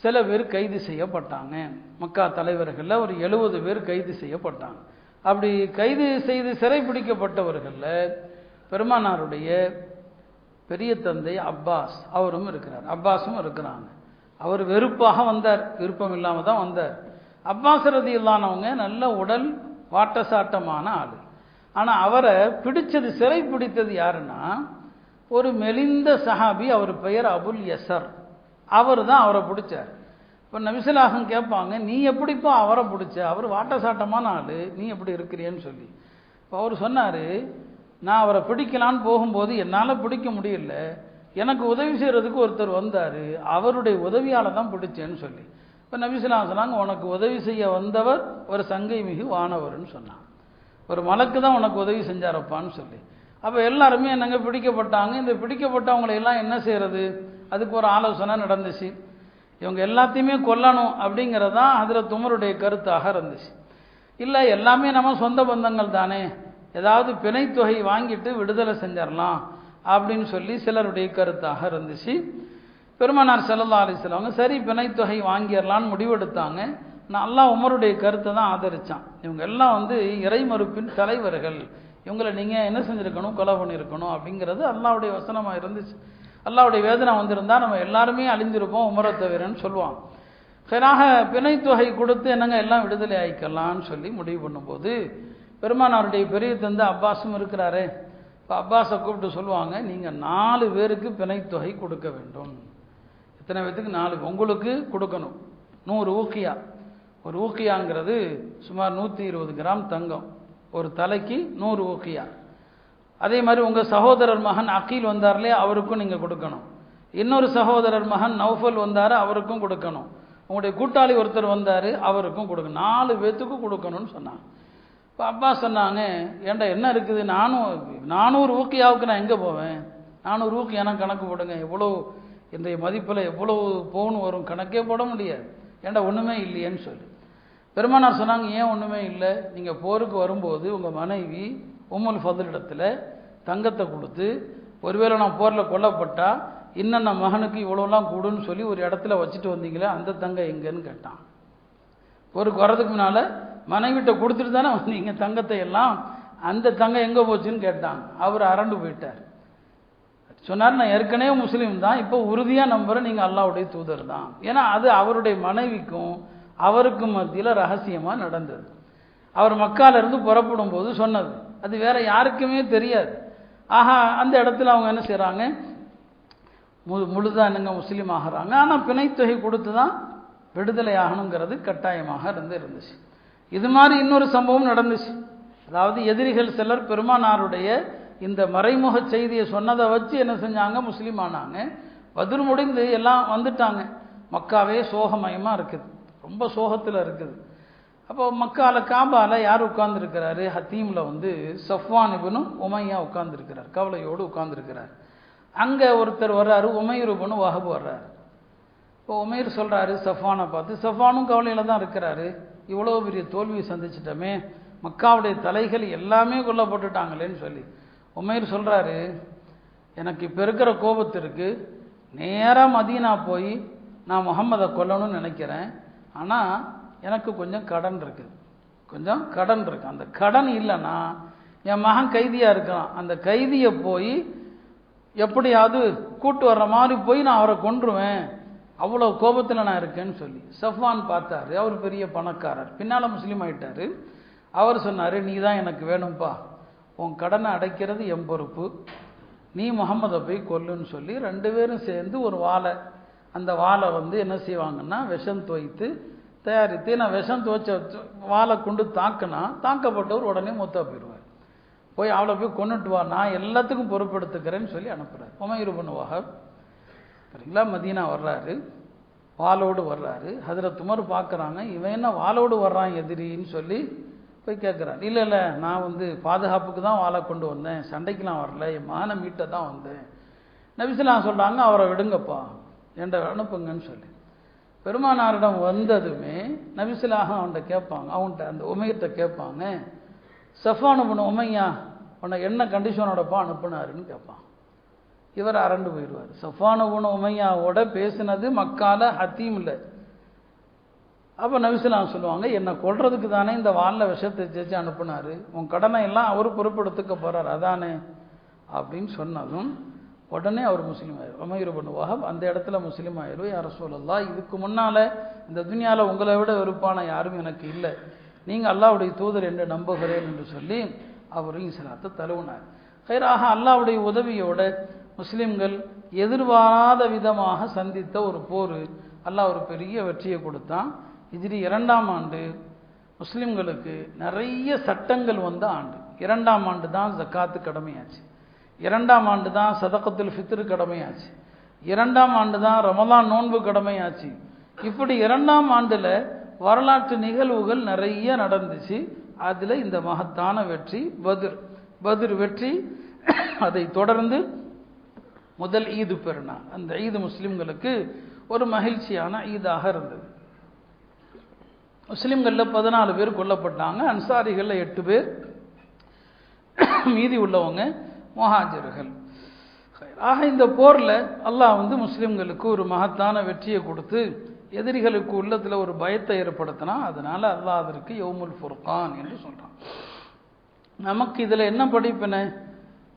சில பேர் கைது செய்யப்பட்டாங்க. மக்கா தலைவர்களில் ஒரு 70 பேர் கைது செய்யப்பட்டாங்க. அப்படி கைது செய்து சிறை பிடிக்கப்பட்டவர்களில் பெருமானாருடைய பெரிய தந்தை அப்பாஸ் அவரும் இருக்கிறார், அப்பாஸும் இருக்கிறாங்க. அவர் வெறுப்பாக வந்தார், விருப்பம் இல்லாமல் தான் வந்தார். அப்பாஸ் ரலியல்லாஹு நல்ல உடல் வாட்டசாட்டமான ஆள். ஆனால் அவரை பிடிச்சது, சிறை பிடித்தது யாருன்னா ஒரு மெலிந்த சஹாபி, அவர் பெயர் அபுல் யசர். அவர் தான் அவரை பிடிச்சார். இப்போ நபிசுல்லாஹம் கேட்பாங்க, நீ எப்படிப்பா அவரை பிடிச்ச, அவர் வாட்டசாட்டமான ஆள், நீ எப்படி இருக்கிறியன்னு சொல்லி. இப்போ அவர் சொன்னார், நான் அவரை பிடிக்கலான்னு போகும்போது என்னால் பிடிக்க முடியல, எனக்கு உதவி செய்கிறதுக்கு ஒருத்தர் வந்தார், அவருடைய உதவியால் தான் பிடிச்சேன்னு சொல்லி. இப்போ நபிசுல்லாஹம் சொன்னாங்க, உனக்கு உதவி செய்ய வந்தவர் ஒரு சங்கை மிகு வானவர்னு சொன்னாங்க. ஒரு மலக்கு தான் உனக்கு உதவி செஞ்சாரப்பான்னு சொல்லி. அப்போ எல்லாருமே என்னங்க பிடிக்கப்பட்டாங்க. இந்த பிடிக்கப்பட்டவங்களை எல்லாம் என்ன செய்கிறது, அதுக்கு ஒரு ஆலோசனை நடந்துச்சு. இவங்க எல்லாத்தையுமே கொல்லணும் அப்படிங்கிறது தான் ஹஜ்ரத் உமருடைய கருத்தாக இருந்துச்சு. இல்லை, எல்லாமே நம்ம சொந்த பந்தங்கள் தானே, ஏதாவது பிணைத்தொகை வாங்கிட்டு விடுதலை செஞ்சிடலாம் அப்படின்னு சொல்லி சிலருடைய கருத்தாக இருந்துச்சு. பெருமானார் ஸல்லல்லாஹு அலைஹி வஸல்லம் சரி பிணைத்தொகை வாங்கிடலான்னு முடிவெடுத்தாங்க. நான் அல்லாஹ் உமருடைய கருத்தை தான் ஆதரித்தான். இவங்க எல்லாம் வந்து இறைமறுப்பின் தலைவர்கள், இவங்களை நீங்கள் என்ன செஞ்சுருக்கணும், கொலை பண்ணியிருக்கணும் அப்படிங்கிறது அல்லாஹ்வுடைய வசனமாக இருந்துச்சு. அல்லாஹ்வுடைய வேதனை வந்திருந்தால் நம்ம எல்லாருமே அழிஞ்சிருப்போம் உமரை தவிரன்னு சொல்லுவான். சரியாக பிணைத்தொகை கொடுத்து என்னங்க எல்லாம் விடுதலை ஆகிக்கலான்னு சொல்லி முடிவு பண்ணும்போது பெருமானாருடைய பெரிய தந்தை அப்பாஸும் இருக்கிறாரு. இப்போ அப்பாஸை கூப்பிட்டு சொல்லுவாங்க, நீங்கள் 4 பேருக்கு பிணைத்தொகை கொடுக்க வேண்டும். எத்தனை பேருக்கு? 4. உங்களுக்கு கொடுக்கணும் 100 ஊக்கியா. ஒரு ஊக்கியாங்கிறது சுமார் 120 கிராம் தங்கம். ஒரு தலைக்கு 100 ஊக்கியா. அதே மாதிரி உங்கள் சகோதரர் மகன் அகீல் வந்தார்லே, அவருக்கும் நீங்கள் கொடுக்கணும். இன்னொரு சகோதரர் மகன் நௌஃபல் வந்தார், அவருக்கும் கொடுக்கணும். உங்களுடைய கூட்டாளி ஒருத்தர் வந்தார், அவருக்கும் கொடுக்கணும். 4 பேர்த்துக்கும் கொடுக்கணும்னு சொன்னாங்க. இப்போ அப்பா சொன்னாங்க, ஏண்டா என்ன இருக்குது, 400 ஊக்கியாவுக்கு நான் எங்கே போவேன், 400 ஊக்கியா கணக்கு போடுங்க, எவ்வளோ இன்றைய மதிப்பில் எவ்வளோ பவுன் வரும் கணக்கே போட முடியாது, ஏண்டா ஒன்றுமே இல்லையேன்னு சொல்லி. பெருமானார் சொன்னாங்க, ஏன் ஒன்றுமே இல்லை, நீங்கள் போருக்கு வரும்போது உங்கள் மனைவி உம்முல் ஃபதுல் இடத்துல தங்கத்தை கொடுத்து, ஒருவேளை நான் போரில் கொல்லப்பட்டால் இன்னும் நான் மகனுக்கு இவ்வளோலாம் கூடுன்னு சொல்லி ஒரு இடத்துல வச்சுட்டு வந்தீங்களே, அந்த தங்கம் எங்கன்னு கேட்டான். போருக்கு வர்றதுக்கு முன்னால் மனைவிட்ட கொடுத்துட்டு தானே வந்தீங்க தங்கத்தை எல்லாம், அந்த தங்கம் எங்கே போச்சுன்னு கேட்டாங்க. அவர் அரண்டு போயிட்டார். சொன்னார், நான் ஏற்கனவே முஸ்லீம் தான், இப்போ உறுதியாக நம்புகிறேன் நீங்கள் அல்லாஹ்வுடைய தூதர் தான். ஏன்னா அது அவருடைய மனைவிக்கும் அவருக்கும் மத்தியில் ரகசியமாக நடந்தது. அவர் மக்காலிருந்து புறப்படும் போது சொன்னது, அது வேற யாருக்குமே தெரியாது. அந்த இடத்துல அவங்க என்ன செய்கிறாங்க, முழுதாக என்னங்க முஸ்லீம் ஆகிறாங்க. ஆனால் பிணைத்தொகை கொடுத்து தான் விடுதலை ஆகணுங்கிறது கட்டாயமாக இருந்துச்சு. இது மாதிரி இன்னொரு சம்பவம் நடந்துச்சு. அதாவது எதிரிகள் சிலர் பெருமானாருடைய இந்த மறைமுக செய்தியை சொன்னதை வச்சு என்ன செஞ்சாங்க, முஸ்லீம் ஆனாங்க. பத்ர் முடிந்து எல்லாம் வந்துட்டாங்க. மக்காவே சோகமயமாக இருக்குது, ரொம்ப சோகத்தில் இருக்குது. அப்போ மக்கால காபால யார் உட்கார்ந்துருக்கிறாரு? ஹத்தீமில் வந்து சஃப்வான் இப்னு உமையா உட்கார்ந்துருக்கிறார், கவலையோடு உட்கார்ந்துருக்கிறார். அங்கே ஒருத்தர் வர்றாரு, உமைர் இப்னு வஹப் வர்றாரு. இப்போ உமைர் சொல்கிறாரு சஃப்வானை பார்த்து, சஃப்வானும் கவலையில் தான் இருக்கிறாரு, இவ்வளோ பெரிய தோல்வியை சந்திச்சிட்டோமே, மக்காவுடைய தலைகள் எல்லாமே கொல்லப்பட்டுட்டாங்களேன்னு சொல்லி. உமைர் சொல்கிறாரு, எனக்கு இப்போ இருக்கிற கோபத்திற்கு நேராக மதீனா போய் நான் முகம்மதை கொல்லணும்னு நினைக்கிறேன். ஆனால் எனக்கு கொஞ்சம் கடன் இருக்குது, அந்த கடன் இல்லைன்னா என் மகன் கைதியாக இருக்கிறான், அந்த கைதியை போய் எப்படியாவது கூட்டு வர்ற மாதிரி போய் நான் அவரை கொன்றுவேன், அவ்வளோ கோபத்தில் நான் இருக்கேன்னு சொல்லி. சஃப்வான் பார்த்தாரு, அவர் பெரிய பணக்காரர், பின்னால் முஸ்லீம் ஆகிட்டார். அவர் சொன்னார், நீ தான் எனக்கு வேணும்ப்பா, உன் கடனை அடைக்கிறது என் பொறுப்பு, நீ முகம்மதை போய் கொல்லுன்னு சொல்லி 2 பேரும் சேர்ந்து ஒரு வாழை, அந்த வாழை வந்து என்ன செய்வாங்கன்னா விஷம் தோய்த்து தயாரித்து, நான் விஷம் துவைச்ச வாழை கொண்டு தாக்குனா தாக்கப்பட்டவர் உடனே மூத்தா போயிடுவார், போய் அவளை போய் கொண்டுட்டு வா, நான் எல்லாத்துக்கும் பொறுப்பெடுத்துக்கிறேன்னு சொல்லி அனுப்புகிறார். உமைர் இப்னு வஹப் சரிங்களா, மதீனா வர்றாரு, வாளோடு வர்றாரு. ஹஜ்ரத் உமர் பார்க்குறாங்க, இவன் என்ன வாளோடு வர்றான் எதிரின்னு சொல்லி போய் கேட்குறான். இல்லை நான் வந்து பாதுகாப்புக்கு தான் வாழை கொண்டு வந்தேன், சண்டைக்கெலாம் வரல, என் மகனை மீட்ட தான் வந்தேன். நபிஸலாம் சொல்கிறாங்க, அவரை விடுங்கப்பா, என்ற அனுப்புங்கன்னு சொல்லி. பெருமானாரிடம் வந்ததுமே நபிஸலாக அவன்கிட்ட கேட்பாங்க, அவன்கிட்ட அந்த உமையிட்ட கேட்பாங்க, சஃப்வான் இப்னு உமையா உன்னை என்ன கண்டிஷனோடப்பா அனுப்புனாருன்னு கேட்பான். இவர் அரண்டு போயிடுவார். சஃப்வான் இப்னு உமையாவோட பேசினது மக்கால ஹத்தீம் இல்லை. அப்போ நபிஸலாம் சொல்லுவாங்க, என்னை கொல்றதுக்கு தானே இந்த வாலில் விஷத்தை தேய்ச்சி அனுப்புனாரு, உன் கடனை எல்லாம் அவர் பொறுப்பெடுத்துக்க போகிறார் அதானே அப்படின்னு சொன்னதும் உடனே அவர் முஸ்லீம் ஆயிரும். உமைர் இப்னு வஹப் அந்த இடத்துல முஸ்லீம் ஆயிரும். யா ரசூலல்லாஹ், இதுக்கு முன்னால் இந்த துனியாவில் உங்களை விட வெறுப்பான யாரும் எனக்கு இல்லை, நீங்கள் அல்லாஹ்வுடைய தூதர் என்று நம்புகிறேன் என்று சொல்லி அவரும் இஸ்லாத்தை தழுவினார். ஹைராக அல்லாஹ்வுடைய உதவியோட முஸ்லீம்கள் எதிர்பாராத விதமாக சந்தித்த ஒரு போர், அல்லாஹ் ஒரு பெரிய வெற்றியை கொடுத்தான். ஹிஜ்ரி 2ஆம் ஆண்டு முஸ்லீம்களுக்கு நிறைய சட்டங்கள் வந்த ஆண்டு. 2ஆம் ஆண்டு தான் ஜக்காத்து கடமையாச்சு, 2ஆம் ஆண்டு தான் சதகத்துல் ஃபித்ர் கடமையாச்சு, 2ஆம் ஆண்டு தான் ரமலான் நோன்பு கடமையாச்சு. இப்படி 2ஆம் ஆண்டில் வரலாற்று நிகழ்வுகள் நிறைய நடந்துச்சு. அதில் இந்த மகத்தான வெற்றி பத்ர் வெற்றி. அதை தொடர்ந்து முதல் ஈது பெருநாள், அந்த ஈது முஸ்லிம்களுக்கு ஒரு மகிழ்ச்சியான ஈதாக இருந்தது. முஸ்லிம்களில் 14 பேர் கொல்லப்பட்டாங்க, அன்சாரிகளில் 8 பேர், மீதி உள்ளவங்க முஹாஜிர்கள். ஆக இந்த போரில் அல்லாஹ் வந்து முஸ்லிம்களுக்கு ஒரு மகத்தான வெற்றியை கொடுத்து எதிரிகளுக்கு உள்ளத்தில் ஒரு பயத்தை ஏற்படுத்தினா, அதனால அல்லாஹ் அதற்கு யௌமுல் ஃபுர்கான் என்று சொல்கிறான். நமக்கு இதில் என்ன படிப்பினை?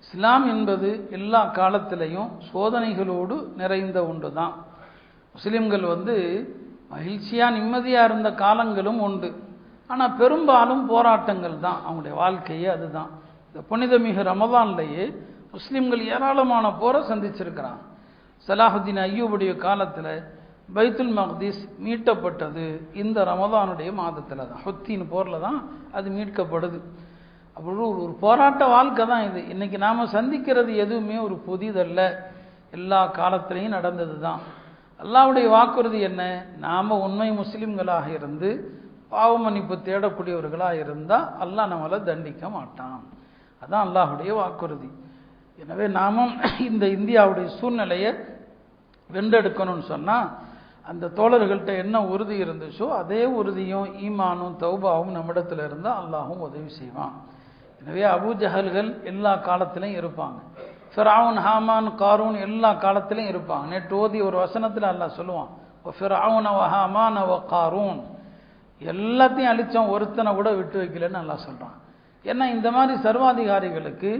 இஸ்லாம் என்பது எல்லா காலத்திலையும் சோதனைகளோடு நிறைந்த ஒன்று தான். முஸ்லிம்கள் வந்து மகிழ்ச்சியாக நிம்மதியாக இருந்த காலங்களும் உண்டு, ஆனால் பெரும்பாலும் போராட்டங்கள் தான் அவங்களுடைய வாழ்க்கையே. அதுதான் இந்த புனிதமிகு ரமதான்லேயே முஸ்லிம்கள் ஏராளமான போரை சந்திச்சிருக்கிறாங்க. சலாஹுத்தீன் அய்யூபுடைய காலத்தில் பைத்துல் மக்திஸ் மீட்டப்பட்டது இந்த ரமதானுடைய மாதத்தில் தான், ஹுத்தீன் போரில் தான் அது மீட்கப்படுது. அப்படி ஒரு போராட்ட வாழ்க்கை தான் இது. இன்றைக்கி நாம் சந்திக்கிறது எதுவுமே ஒரு புதிதல்ல, எல்லா காலத்திலையும் நடந்தது தான். அல்லாஹ்வுடைய வாக்குறுதி என்ன? நாம் உண்மை முஸ்லிம்களாக இருந்து பாவ மன்னிப்பு தேடக்கூடியவர்களாக இருந்தால் அல்லாஹ் நம்மளை தண்டிக்க மாட்டான். அதுதான் அல்லாஹ்வுடைய வாக்குறுதி. எனவே நாமும் இந்த இந்தியாவுடைய சூழ்நிலையை வென்றெடுக்கணும்னு சொன்னால் அந்த தோழர்கள்ட்ட என்ன உறுதி இருந்துச்சோ அதே உறுதியும் ஈமானும் தௌபாவும் நம்மிடத்தில் இருந்தால் அல்லாஹும் உதவி செய்வான். எனவே அபூ ஜஹல்கள் எல்லா காலத்திலையும் இருப்பாங்க, ஃபிரௌன் ஹாமான் காரூன் எல்லா காலத்திலையும் இருப்பாங்க. நேற்று ஓதி ஒரு வசனத்தில் அல்லாஹ் சொல்லுவான், ஃபிரௌன வ ஹாமான வ காரூன், எல்லாத்தையும் அழித்தோம், ஒருத்தனை கூட விட்டு வைக்கலன்னு அல்லாஹ் சொல்கிறான். ஏன்னா இந்த மாதிரி சர்வாதிகாரிகளுக்கு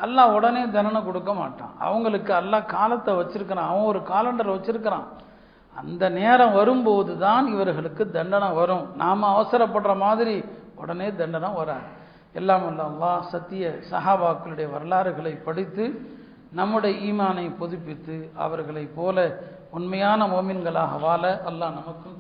அல்லாஹ் உடனே தண்டனை கொடுக்க மாட்டான். அவங்களுக்கு அல்லாஹ் காலத்தை வச்சிருக்கிறான், அவன் ஒரு காலண்டர் வச்சிருக்கிறான். அந்த நேரம் வரும்போது தான் இவர்களுக்கு தண்டனை வரும். நாம் அவசரப்படுற மாதிரி உடனே தண்டனை வராது. எல்லாம் அல்லாஹ் சத்திய சஹாபாக்களுடைய வரலாறுகளை படித்து நம்முடைய ஈமானை புதுப்பித்து அவர்களைப் போல உண்மையான மோமின்களாக வாழ அல்லாஹ் நமக்கும்